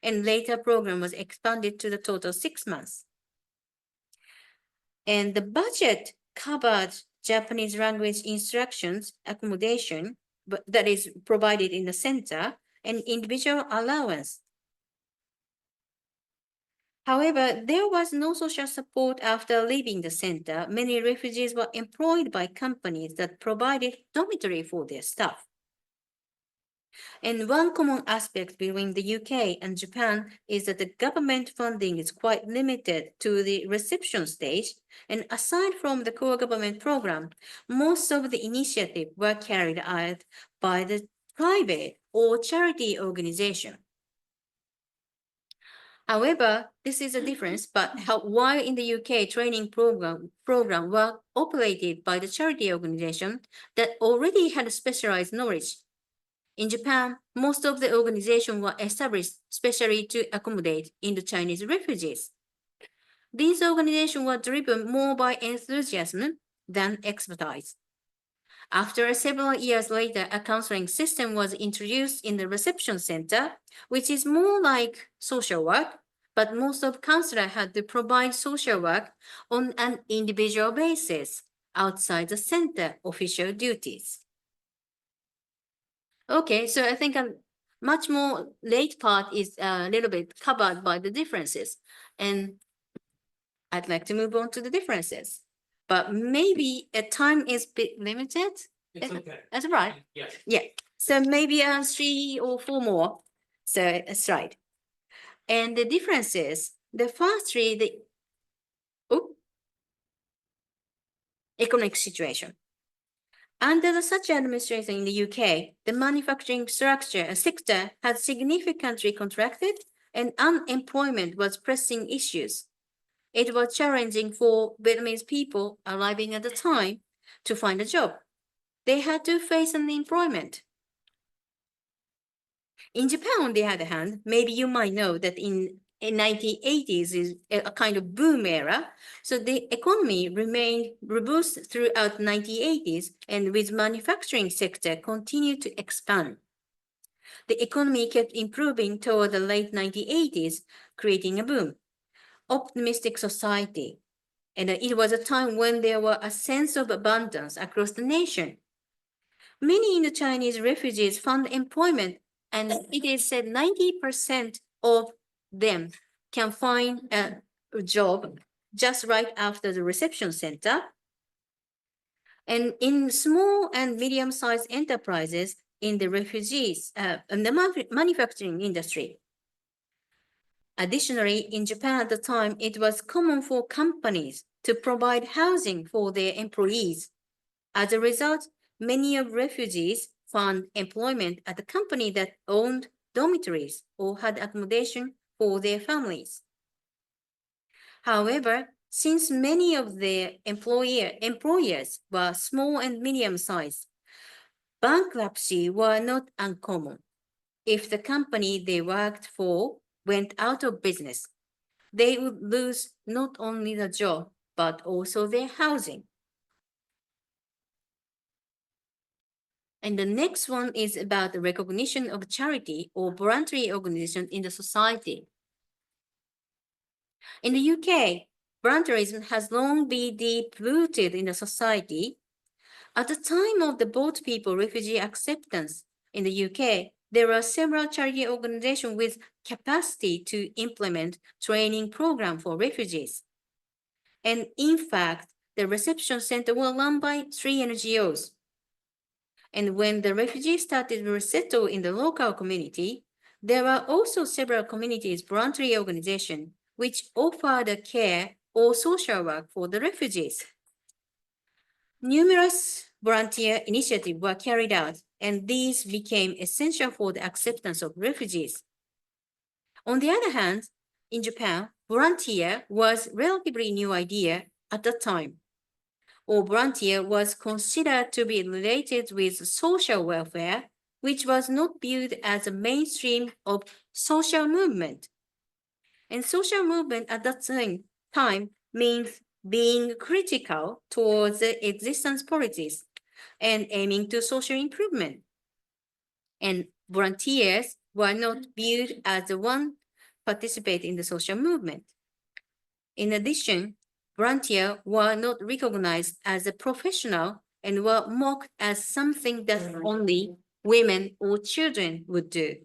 and later program was expanded to the total 6 months. And the budget covered Japanese language instructions, accommodation, but that is provided in the center, and individual allowance. However, there was no social support after leaving the center. Many refugees were employed by companies that provided dormitory for their staff. And one common aspect between the UK and Japan is that the government funding is quite limited to the reception stage. And aside from the core government program, most of the initiatives were carried out by the private or charity organization. However, this is a difference, but while in the UK, training program were operated by the charity organization that already had specialized knowledge. In Japan, most of the organizations were established specially to accommodate Indo-Chinese refugees. These organizations were driven more by enthusiasm than expertise. After several years later, a counseling system was introduced in the reception center, which is more like social work, but most of counselors had to provide social work on an individual basis outside the center official duties. Okay, so I think a much more late part is a little bit covered by the differences. And I'd like to move on to the differences. But maybe a time is a bit limited. It's okay. That's right. Yes. Yeah. So maybe 3 or 4 more. So a slide. And the differences, the first 3, the economic situation. Under the Thatcher administration in the UK, the manufacturing sector had significantly contracted and unemployment was pressing issues. It was challenging for Vietnamese people arriving at the time to find a job. They had to face unemployment. In Japan, on the other hand, maybe you might know that in 1980s is a kind of boom era. So the economy remained robust throughout 1980s, and with manufacturing sector continued to expand. The economy kept improving toward the late 1980s, creating a boom. Optimistic society. And it was a time when there was a sense of abundance across the nation. Many Indo-Chinese refugees found employment, and it is said 90% of them can find a job just right after the reception center. And in small and medium-sized enterprises in the refugees and the manufacturing industry. Additionally, in Japan at the time, it was common for companies to provide housing for their employees. As a result, many of refugees found employment at a company that owned dormitories or had accommodation for their families. However, since many of their employers were small and medium-sized, bankruptcy were not uncommon. If the company they worked for went out of business, they would lose not only the job, but also their housing. And the next one is about the recognition of charity or voluntary organization in the society. In the UK, voluntarism has long been deep-rooted in the society. At the time of the boat people refugee acceptance in the UK, there were several charity organizations with capacity to implement training programs for refugees. And in fact, the reception center was run by 3 NGOs. And when the refugees started to resettle in the local community, there were also several communities voluntary organizations which offered care or social work for the refugees. Numerous volunteer initiatives were carried out, and these became essential for the acceptance of refugees. On the other hand, in Japan, volunteer was a relatively new idea at the time, or volunteer was considered to be related with social welfare, which was not viewed as a mainstream of social movement. And social movement at that time means being critical towards the existence policies and aiming to social improvement. And volunteers were not viewed as the one participating in the social movement. In addition, volunteers were not recognized as a professional and were mocked as something that only women or children would do.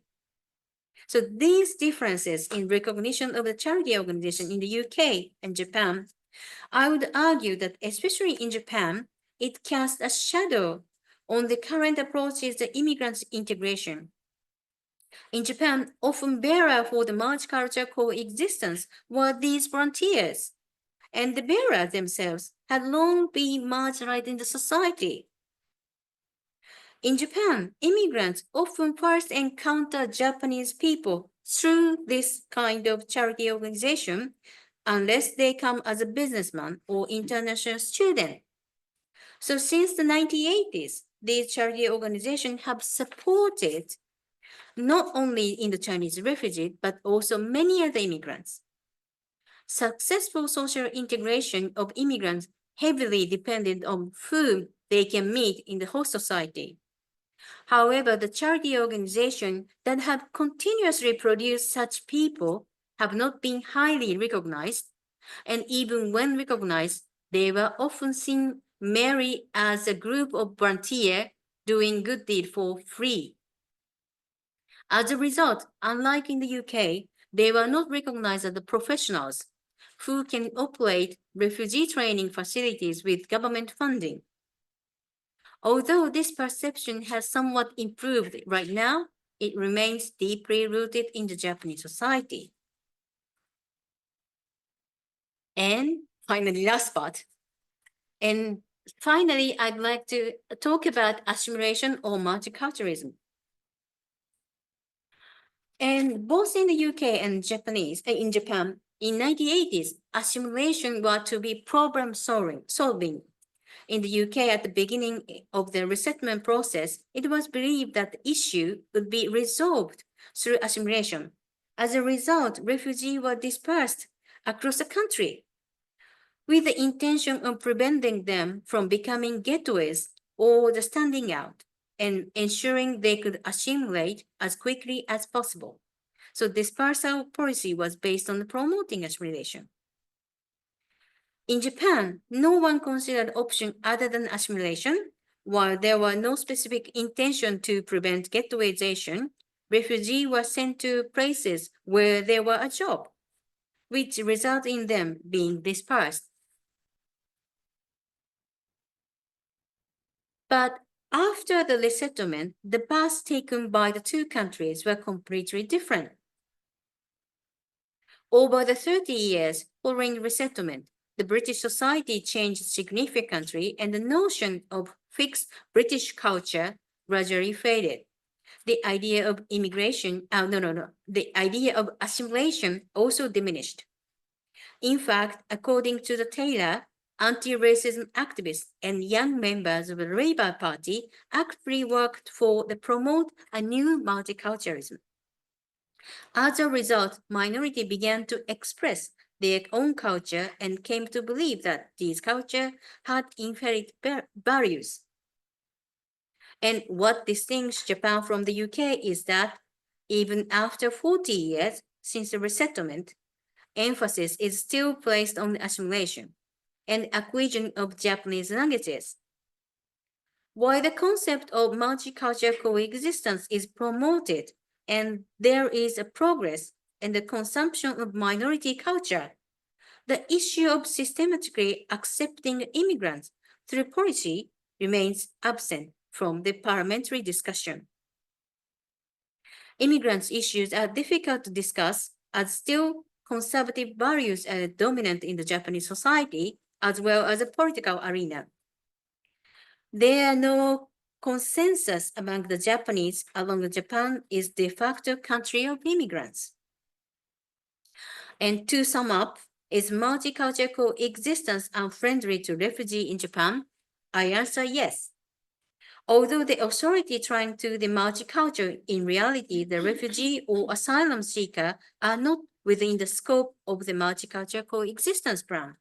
So these differences in recognition of the charity organization in the UK and Japan, I would argue that especially in Japan, it casts a shadow on the current approaches to immigrant integration. In Japan, often bearer for the multicultural coexistence were these volunteers, and the bearers themselves had long been marginalized in the society. In Japan, immigrants often first encounter Japanese people through this kind of charity organization, unless they come as a businessman or international student. So since the 1980s, these charity organizations have supported not only in the Chinese refugees, but also many other immigrants. Successful social integration of immigrants heavily depended on whom they can meet in the host society. However, the charity organizations that have continuously produced such people have not been highly recognized, and even when recognized, they were often seen merely as a group of volunteers doing good deed for free. As a result, unlike in the UK, they were not recognized as the professionals who can operate refugee training facilities with government funding. Although this perception has somewhat improved right now, it remains deeply rooted in the Japanese society. And finally, last part. And finally, I'd like to talk about assimilation or multiculturalism. And both in the UK and in Japan, in 1980s, assimilation was to be problem solving. In the UK, at the beginning of the resettlement process, it was believed that the issue would be resolved through assimilation. As a result, refugees were dispersed across the country with the intention of preventing them from becoming getaways or the standing out and ensuring they could assimilate as quickly as possible. So dispersal policy was based on promoting assimilation. In Japan, no one considered option other than assimilation. While there was no specific intention to prevent getawayization, refugees were sent to places where there were a job, which resulted in them being dispersed. But after the resettlement, the paths taken by the two countries were completely different. Over the 30 years following resettlement, the British society changed significantly, and the notion of fixed British culture gradually faded. The idea of immigration, the idea of assimilation also diminished. In fact, according to the Taylor, anti-racism activists and young members of the Labour Party actively worked to promote a new multiculturalism. As a result, minorities began to express their own culture and came to believe that these cultures had inherent values. And what distinguishes Japan from the UK is that even after 40 years since the resettlement, emphasis is still placed on assimilation and acquisition of Japanese languages. While the concept of multicultural coexistence is promoted and there is a progress in the consumption of minority culture, the issue of systematically accepting immigrants through policy remains absent from the parliamentary discussion. Immigrants' issues are difficult to discuss as still conservative values are dominant in the Japanese society as well as the political arena. There are no consensus among the Japanese along Japan is de facto country of immigrants. And to sum up, is multicultural coexistence unfriendly to refugees in Japan? I answer yes. Although the authority trying to the multicultural, in reality, the refugee or asylum seeker are not within the scope of the multicultural coexistence plan.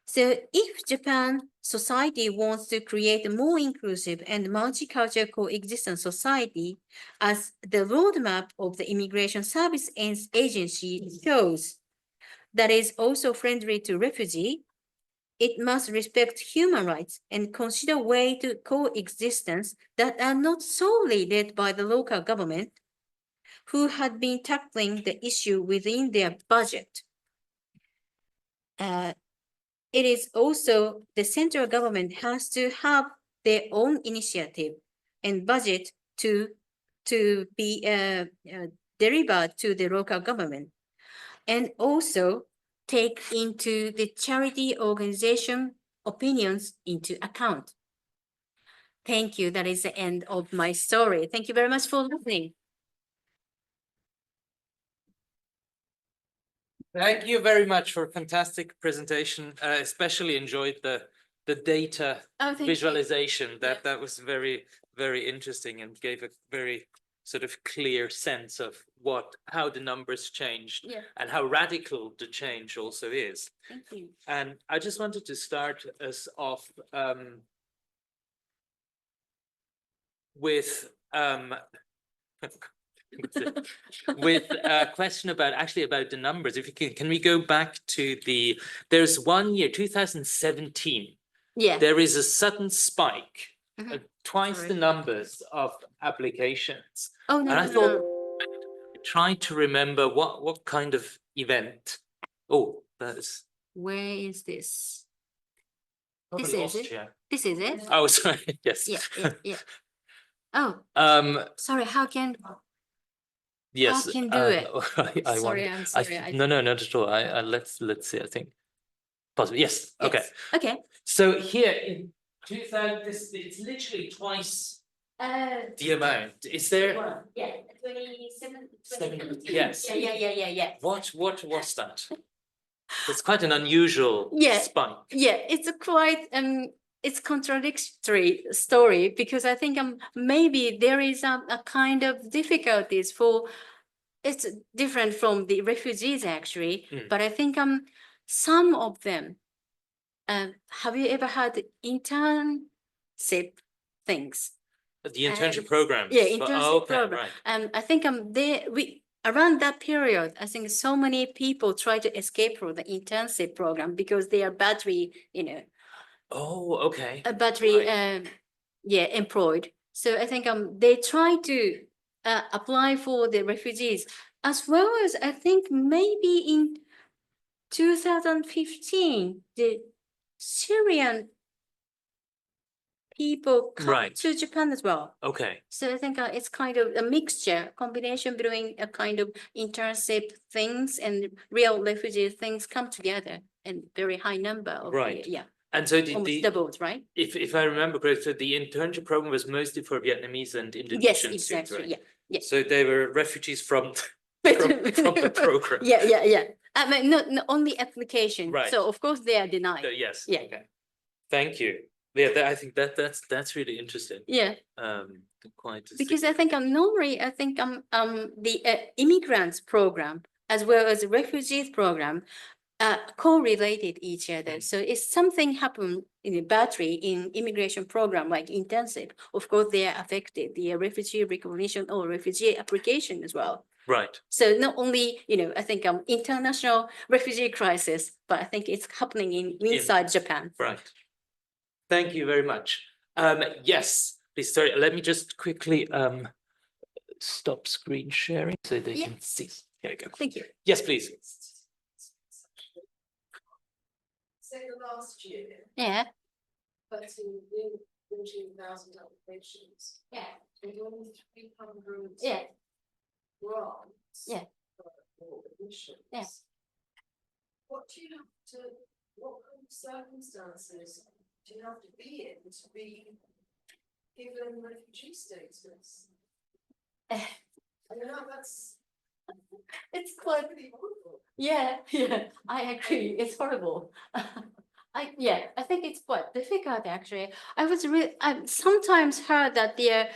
So if Japan society wants to create a more inclusive and multicultural coexistence society, as the roadmap of the Immigration Service Agency shows, that is also friendly to refugees, it must respect human rights and consider ways to coexistence that are not solely led by the local government, who had been tackling the issue within their budget. It is also the central government has to have their own initiative and budget to be delivered to the local government, and also take into the charity organization opinions into account. Thank you. That is the end of my story. Thank you very much for listening. Thank you very much for a fantastic presentation. Especially enjoyed the data visualization. That was very, very interesting and gave a very sort of clear sense of how the numbers changed and how radical the change also is. Thank you. And I just wanted to start us off with with a question about the numbers. If you can we go back to there's 1 year, 2017. Yeah. There is a sudden spike, twice Sorry. the numbers of applications. Oh, no, And I no, thought, no. trying to remember what kind of event. Oh, that's. Where is this? Probably This is it. Austria. This is it. Oh, sorry. Yes. Yeah. Oh, sorry. How can yes. how can do it? I Sorry, wonder. I'm sorry. No, not at all. Let's see. I think possibly. Yes. Okay. Yes. Okay. So here in 2000, it's literally twice the amount. Is there? Yeah, 27. Yes. Yeah. What was that? It's quite an unusual spike. Yeah, it's a quite it's contradictory story, because I think maybe there is a kind of difficulties for it's different from the refugees actually, but I think some of them have you ever had internship things? The internship programs. Yeah, internship program. Right. I think around that period, I think so many people try to escape from the internship program because they are battery, Oh, okay. a battery, employed. So I think they try to apply for the refugees, as well as I think maybe in 2015, the Syrian people come to Japan as well. Okay. So I think it's kind of a mixture, combination between a kind of internship things and real refugee things come together in very high number of And so did almost the, doubled, right? if I remember correctly, so the internship program was mostly for Vietnamese and Yes, Indonesian students, exactly. right? Yeah, yeah. So they were refugees from from the program. Yeah, yeah, yeah. I mean, not only application. Right. So of course they are denied. Yes. Yeah. Okay. Thank you. Yeah, I think that's really interesting. Yeah. Quite Because I think normally I think the immigrants program as well as the refugees program correlated each other. So if something happened in the battery in immigration program like intensive, of course they are affected, the refugee recognition or refugee application as well. right. So not only, I think international refugee crisis, but I think it's happening inside Japan. Right. Thank you very much. Yes, please, sorry, let me just quickly stop screen sharing so they Yeah. can see. Here we go. Thank you. Yes, please. Say the last year, Yeah. but in 14,000 applications, Yeah. and only 300 Yeah. grants. Yeah. For admissions. Yeah. What do you have to, what kind of circumstances do you have to be in to be given refugee status? I know that's It's quite pretty horrible. Yeah, yeah, I agree. It's horrible. I think it's quite difficult actually. I sometimes heard that there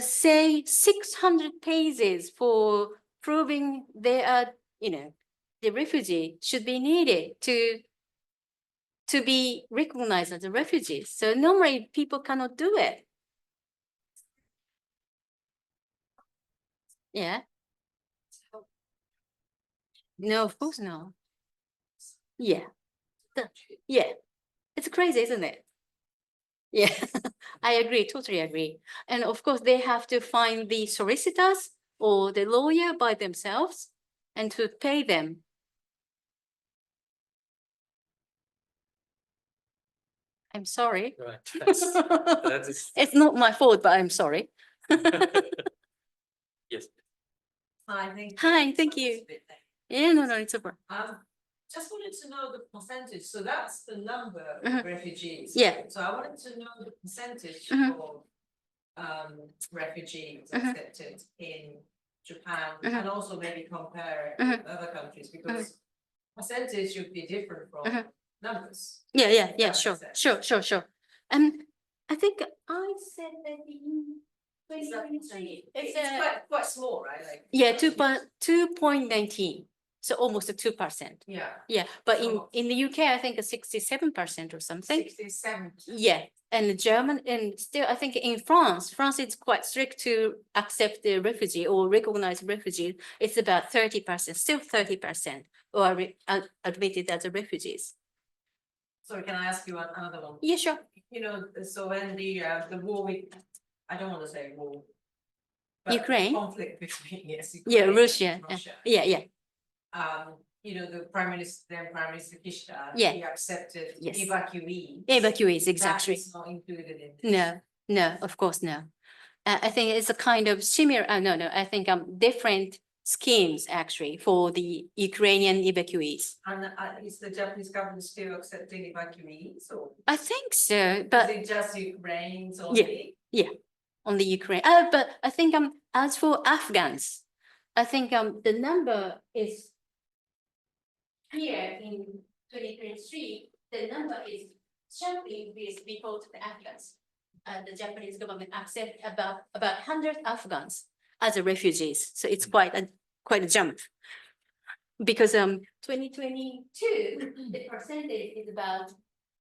say 600 pages for proving they are, the refugee should be needed to be recognized as a refugee. So normally people cannot do it. Yeah. No, of course no. Yeah. Yeah. It's crazy, isn't it? Yeah, I agree, totally agree. And of course, they have to find the solicitors or the lawyer by themselves and to pay them. I'm sorry. Right. That is It's not my fault, but I'm sorry. yes. Hi, thank you. Yeah, no, it's over. Just wanted to know the percentage, so that's the number Mhm. of refugees. Yeah. right? So I wanted to know the percentage Mhm. of refugees Mhm. accepted in Japan Mhm. and also maybe compare it Mhm. with other countries because percentage should be different from Mhm. numbers. Yeah, That sure, makes sense. sure. I think I said that in Is that- 2023, It's it's quite small, right? Like yeah, 2.19, so almost a 2%. yeah, Yeah, but So- in the UK, I think a 67% or something. 67. Yeah, and German, and still, I think in France is quite strict to accept the refugee or recognize refugee. It's about 30%, still 30%, or are admitted as refugees. So can I ask you another one? Yeah, sure. So when the war with, I don't want to say war. but Ukraine? Conflict between, yes. Yeah, Ukraine and Russia. Russia. Yeah. The Prime Minister Kishida, Yeah. he accepted Yes. evacuees. Evacuees, That exactly. is not included in this. No, of course, no. I think it's a kind of similar, no, I think different schemes actually for the Ukrainian evacuees. And is the Japanese government still accepting evacuees or I think so, is but it just Ukraine's only? on the Ukraine, but I think as for Afghans, I think the number is here in 2023, the number is sharply increased because of the Afghans. The Japanese government accept about 100 Afghans as refugees, so it's quite a jump. Because 2022, the percentage is about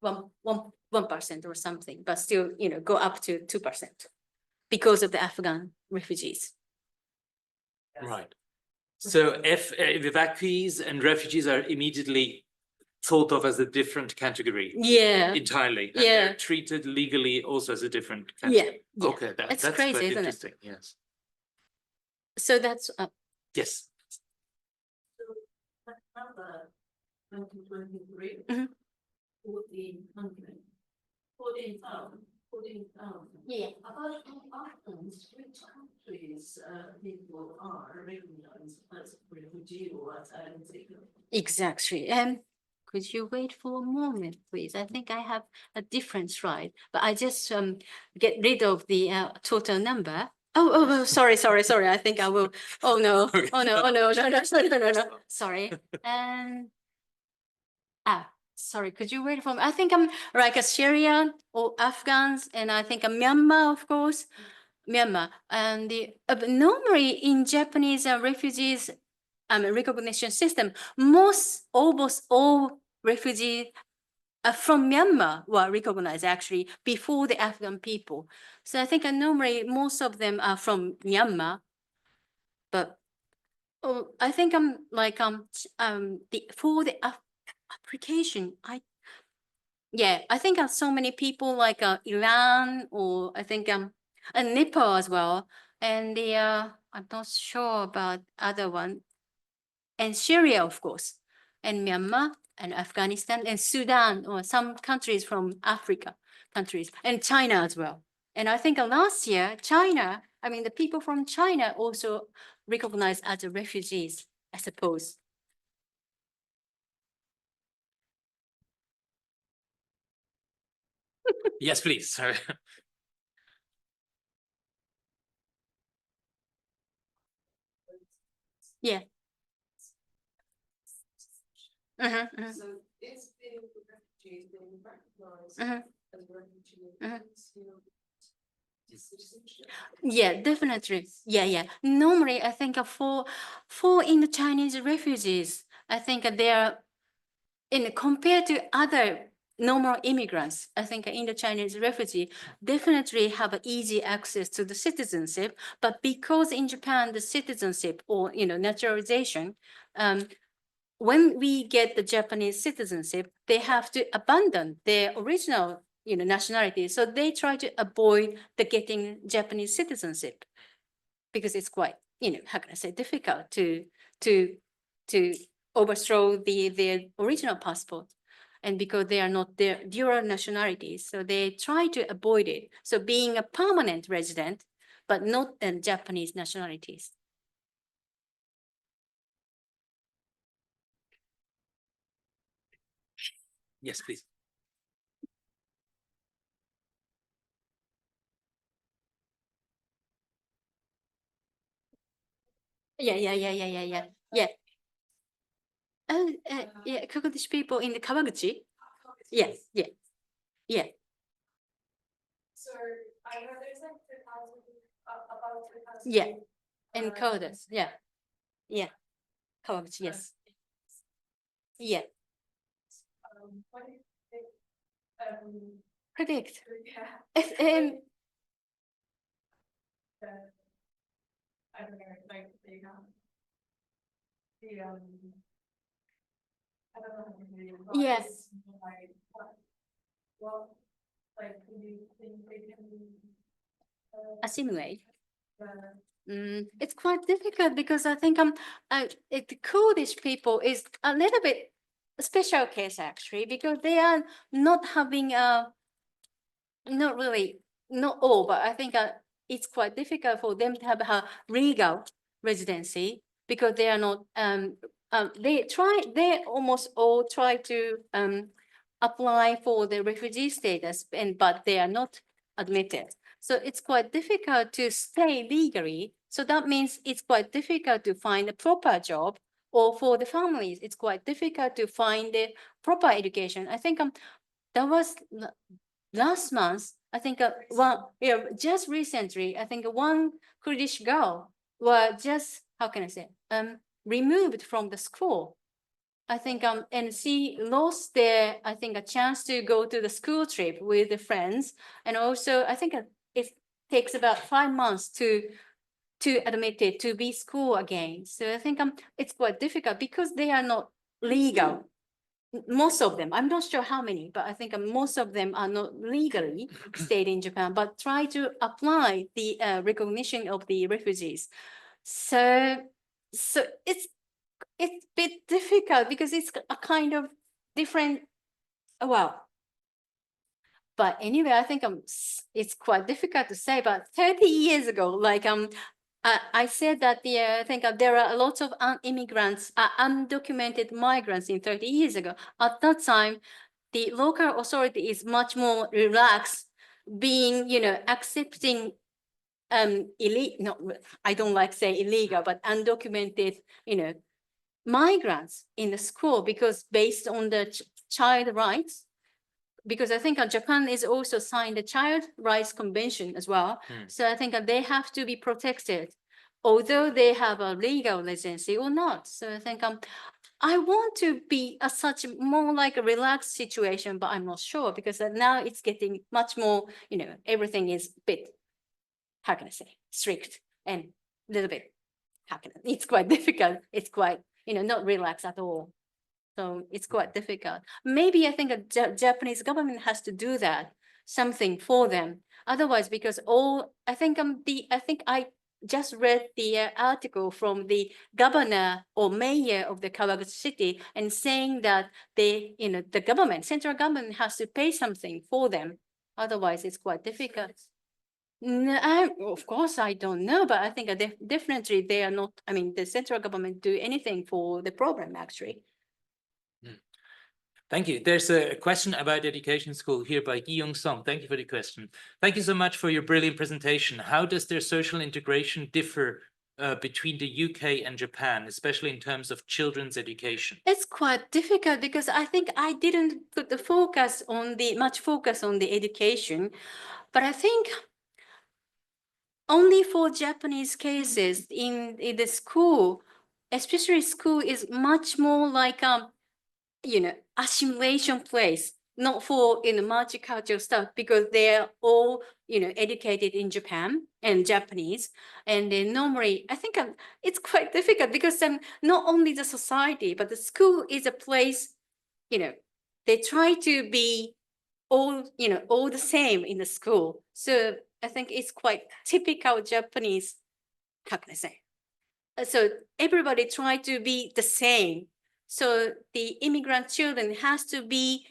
1% or something, but still, go up to 2% because of the Afghan refugees. Right. So if evacuees and refugees are immediately thought of as a different category Yeah, entirely, and Yeah. they're treated legally also as a different yeah, category. yeah. Okay, It's that's crazy, quite isn't it? interesting. Yes. So that's Yes. That number, 2023. Mhm. 1400. 14,000. yeah. About how often which countries people are recognized as refugee or asylum seeker? Exactly. Could you wait for a moment, please? I think I have a different slide, but I just get rid of the total number. Oh, sorry. I think I will. Oh no, oh no, no. Sorry. And sorry, could you wait for me? I think I'm like a Syrian or Afghans, and I think a Myanmar, of course. Myanmar. And but normally in Japanese refugees recognition system, almost all refugees from Myanmar were recognized actually before the Afghan people. So I think normally most of them are from Myanmar, but I think for the application, I think so many people like Iran, or I think and Nepal as well, and I'm not sure about other one, and Syria, of course, and Myanmar and Afghanistan and Sudan, or some countries from Africa countries, and China as well. And I think last year, China, I mean, the people from China also recognized as refugees, I suppose. Yes, please. Sorry. Yeah. So is being a refugee being recognised Mhm. as a refugee? Mhm. Is your citizenship? Yeah, definitely. Yeah. Normally, I think for in the Chinese refugees, I think they are compared to other normal immigrants, I think in the Chinese refugee definitely have easy access to the citizenship. But because in Japan the citizenship or naturalization, when we get the Japanese citizenship, they have to abandon their original nationality. So they try to avoid the getting Japanese citizenship because it's quite how can I say, difficult to overthrow their original passport, and because they are not their dual nationalities, so they try to avoid it. So being a permanent resident, but not the Japanese nationalities. Yes, please. Yeah. Oh, yeah, Kurdish people in the Kawaguchi. Yeah. So I know there's like 3,000, about 3,000. Yeah. And Kurds. Yeah. Kawaguchi. Yes. Yeah. What do you think? Predict. Yeah. I don't know, like the I don't know how to do it. Yes. Like what like do you think they can Assimilate. uh, It's quite difficult because I think the Kurdish people is a little bit a special case actually, because they are not having not really, not all, but I think it's quite difficult for them to have a legal residency because they are not they almost all try to apply for the refugee status, but they are not admitted. So it's quite difficult to stay legally. So that means it's quite difficult to find a proper job, or for the families, it's quite difficult to find the proper education. I think that was last month, I think just recently, I think one Kurdish girl was just, how can I say, removed from the school. I think and she lost I think a chance to go to the school trip with the friends, and also I think it takes about 5 months to admit it to be school again. So I think it's quite difficult because they are not legal. Most of them, I'm not sure how many, but I think most of them are not legally stayed in Japan, but try to apply the recognition of the refugees. So it's a bit difficult because it's a kind of different, well, but anyway, I think it's quite difficult to say, but 30 years ago, like I said that I think there are a lot of immigrants, undocumented migrants in 30 years ago. At that time, the local authority is much more relaxed, being, accepting no, I don't like say illegal, but undocumented, migrants in the school, because based on the child rights, because I think Japan is also signed the Child Rights Convention as well. So I think they have to be protected, although they have a legal residency or not. So I think I want to be such more like a relaxed situation, but I'm not sure, because now it's getting much more, everything is a bit, how can I say, strict and a little bit, it's quite difficult. It's quite, not relaxed at all. So it's quite difficult. Maybe I think a Japanese government has to do that, something for them. Otherwise, because I think I just read the article from the governor or mayor of the Kawaguchi city, and saying that the government, central government, has to pay something for them. Otherwise, it's quite difficult. No, of course, I don't know, but I think definitely they are not. I mean, the central government do anything for the problem, actually. Thank you. There's a question about education school here by Gi Young Song. Thank you for the question. Thank you so much for your brilliant presentation. How does their social integration differ between the UK and Japan, especially in terms of children's education? It's quite difficult, because I think I didn't put the much focus on the education, but I think only for Japanese cases in the school, especially school, is much more like assimilation place, not for multicultural stuff, because they're all educated in Japan and Japanese. And then normally I think it's quite difficult, because not only the society, but the school is a place, they try to be all the same in the school. So I think it's quite typical Japanese, how can I say, so everybody try to be the same. So the immigrant children has to be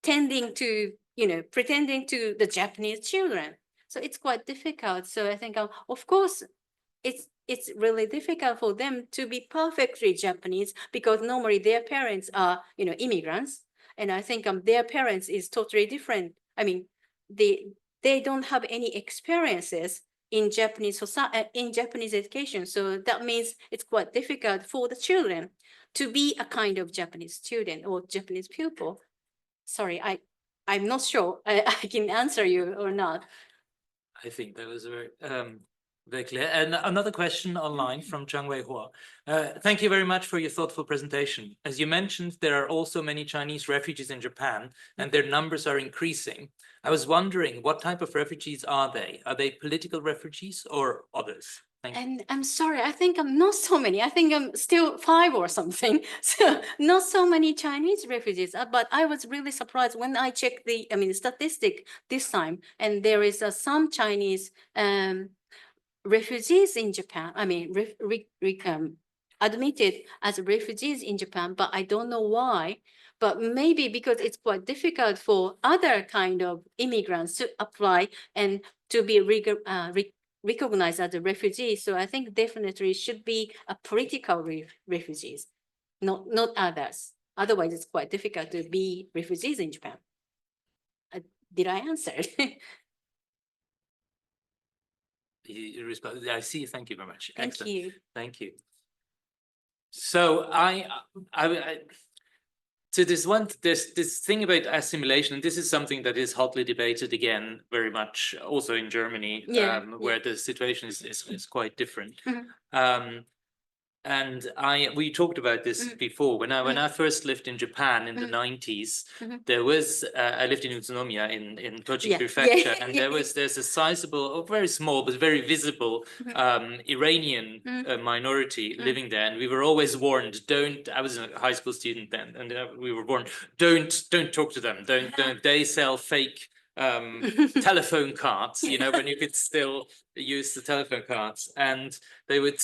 pretending to the Japanese children. So it's quite difficult. So I think, of course, it's really difficult for them to be perfectly Japanese, because normally their parents are, immigrants. And I think their parents is totally different. I mean, they don't have any experiences in Japanese society, in Japanese education. So that means it's quite difficult for the children to be a kind of Japanese student or Japanese pupil. Sorry, I'm not sure I can answer you or not. I think that was very clear. And another question online from Zhang Wei Hua. Thank you very much for your thoughtful presentation. As you mentioned, there are also many Chinese refugees in Japan, and their numbers are increasing. I was wondering, what type of refugees are they? Are they political refugees or others? And I'm sorry, I think I'm not so many. I think I'm still 5 or something. So not so many Chinese refugees. But I was really surprised when I checked the statistic this time, and there is some Chinese refugees in Japan. I mean, admitted as refugees in Japan, but I don't know why. But maybe because it's quite difficult for other kind of immigrants to apply and to be recognized as a refugee. So I think definitely should be a political refugees, not others. Otherwise, it's quite difficult to be refugees in Japan. Did I answer? I see. Thank you very much. Thank Excellent. you. Thank you. So so there's this thing about assimilation, and this is something that is hotly debated again very much also in Germany, where the situation is quite different. And we talked about this before. When I first lived in Japan in the 90s, there was I lived in Utsunomiya in Tochigi Prefecture, and there's a sizable, very small but very visible Iranian minority living there, and we were always warned, I was a high school student then, and we were warned, don't talk to them, don't they sell fake telephone cards, when you could still use the telephone cards, and they would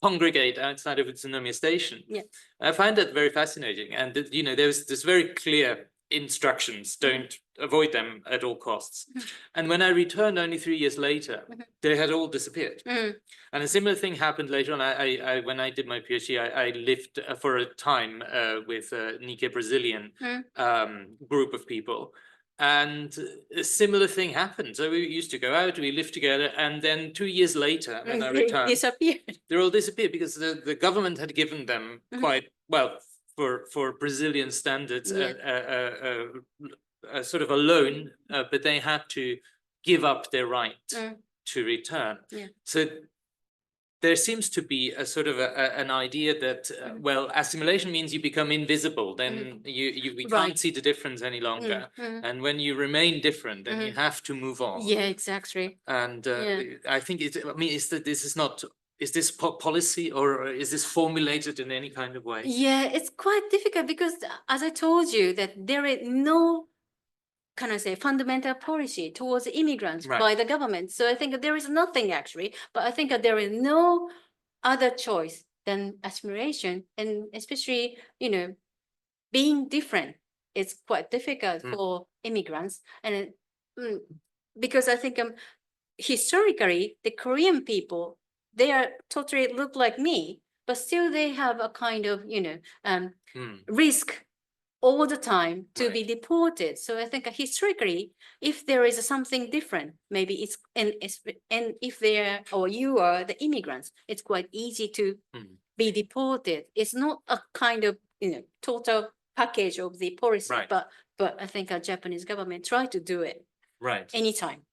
congregate outside of Utsunomiya station. I find that very fascinating, and there was this very clear instructions: don't avoid them at all costs. And when I returned only 3 years later, they had all disappeared. And a similar thing happened later on. When I did my PhD, I lived for a time with a Nikkei Brazilian group of people. And a similar thing happened. So we used to go out, we lived together, and then 2 years later, when I returned, disappeared. they all disappeared because the government had given them quite well for Brazilian standards a sort of a loan, but they had to give up their right to return. So there seems to be a sort of an idea that well, assimilation means you become invisible. Then we can't see the difference any longer. And when you remain different, then you have to move on. Yeah, exactly. And I think I mean, is this policy, or is this formulated in any kind of way? Yeah, it's quite difficult because, as I told you, that there is no, can I say, fundamental policy towards immigrants by the government. So I think there is nothing actually, but I think that there is no other choice than assimilation, and especially, you know, being different. It's quite difficult for immigrants, and because I think historically the Korean people, they are totally look like me, but still they have a kind of, you know, risk all the time to be deported. So I think historically, if there is something different, maybe it's and if they're or you are the immigrants, it's quite easy to be deported. It's not a kind of, you know, total package of the policy, but I think our Japanese government try to do it anytime.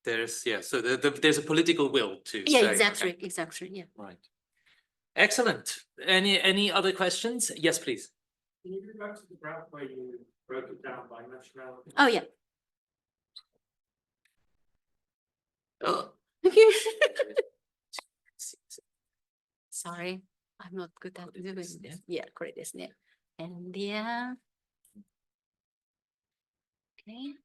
There's so there's a political will to Yeah, say, exactly, exactly. Yeah. Right. Excellent. Any other questions? Yes, please. Can you go back to the graph where you broke it down by nationality? Oh yeah. Sorry, I'm not good at doing this. Yeah, correct, isn't it? And yeah. Okay.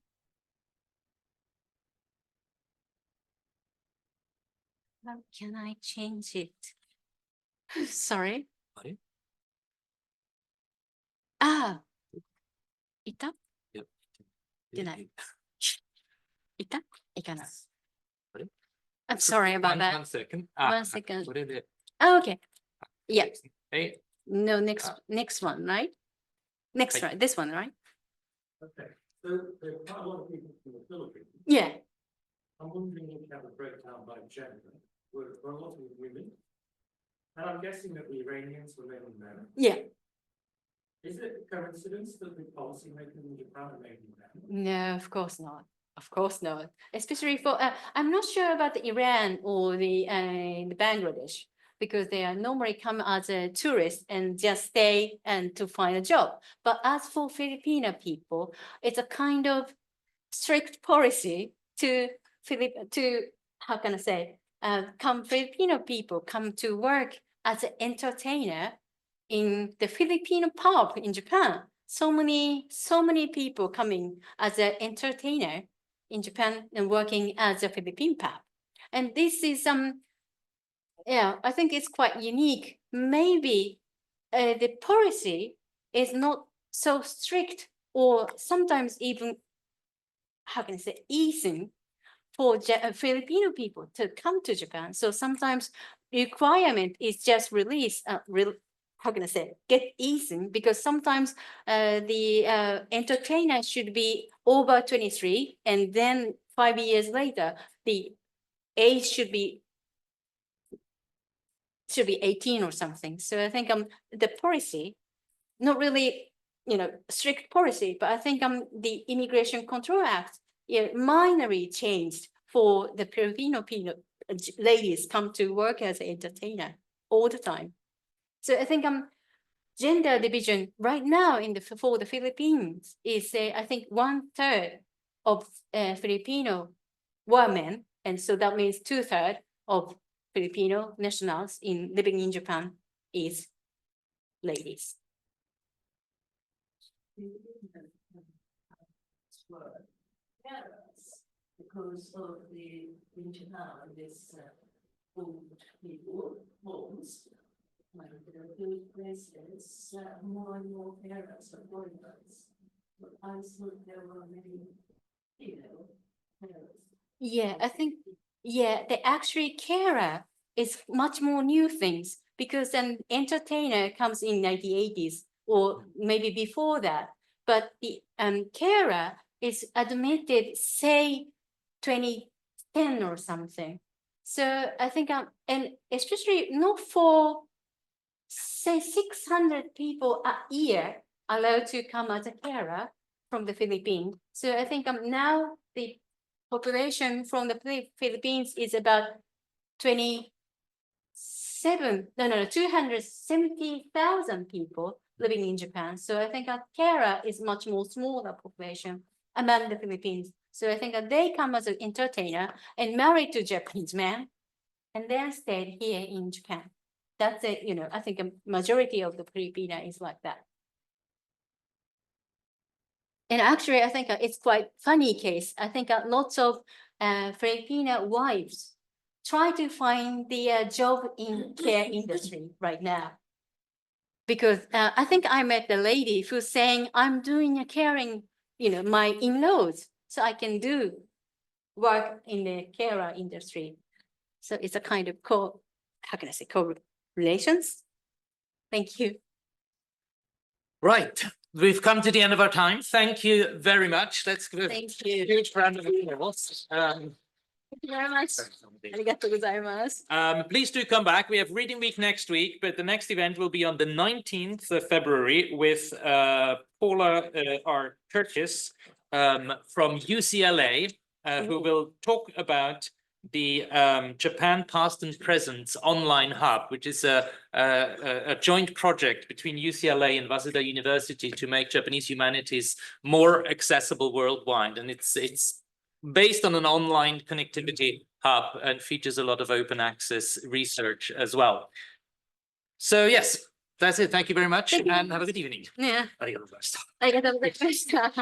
How can I change it? Sorry. Ah. Ita? Did Ita? Ikana. I'm sorry about that. 1 second. 1 second. What is it? Oh, okay. Yeah. Hey. No, next one, right? Next, right? This one, right? Okay, so there are quite a lot of people from the Philippines. Yeah. I'm wondering if you have a breakdown by gender. Were a lot of women? And I'm guessing that the Iranians were mainly men. Yeah. Is it a coincidence that the policymakers in Japan are mainly men? No, of course not. Of course not. Especially for, I'm not sure about the Iran or the Bangladesh, because they are normally come as a tourist and just stay and to find a job. But as for Filipino people, it's a kind of strict policy to how can I say, Filipino people come to work as an entertainer in the Filipino pub in Japan. So many people coming as an entertainer in Japan and working as a Philippine pub. And this is I think it's quite unique. Maybe the policy is not so strict, or sometimes even, how can I say, easing for Filipino people to come to Japan. So sometimes requirement is just release, how can I say, get easing, because sometimes the entertainer should be over 23, and then 5 years later, the age should be 18 or something. So I think the policy, not really, strict policy, but I think the Immigration Control Act, minorly changed for the Filipino ladies come to work as an entertainer all the time. So I think gender division right now for the Philippines is I think 1/3 of Filipino women, and so that means 2/3 of Filipino nationals living in Japan is ladies. Yes, because of the in Japan, this old people homes, like the good places, more and more parents are foreigners. I thought there were many, you know, parents. Yeah, I think, yeah, the actually carer is much more new things because an entertainer comes in 1980s or maybe before that. But the carer is admitted, say, 2010 or something. So I think, and especially not for, say, 600 people a year allowed to come as a carer from the Philippines. So I think now the population from the Philippines is about 270,000 people living in Japan. So I think Kara is much more smaller population among the Philippines. So I think they come as an entertainer and married to Japanese man and then stayed here in Japan. That's it, you know, I think a majority of the Filipina is like that. And actually, I think it's quite funny case. I think lots of Filipina wives try to find the job in care industry right now. Because I think I met the lady who's saying, I'm doing a caring, you know, my in-laws, so I can do work in the carer industry. So it's a kind of how can I say, correlations? Thank you. Right, we've come to the end of our time. Thank you very much. Let's give a Thank you. huge round of applause. Thank you very much. Arigatou gozaimasu. Please do come back. We have Reading Week next week, but the next event will be on the 19th of February with Paula R. Curtis from UCLA, who will talk about the Japan Past and Present online hub, which is a joint project between UCLA and Waseda University to make Japanese humanities more accessible worldwide. And it's based on an online connectivity hub and features a lot of open access research as well. So yes, that's it. Thank you very much and have a good evening. Yeah. Arigatou gozaimasu. ありがとうございました。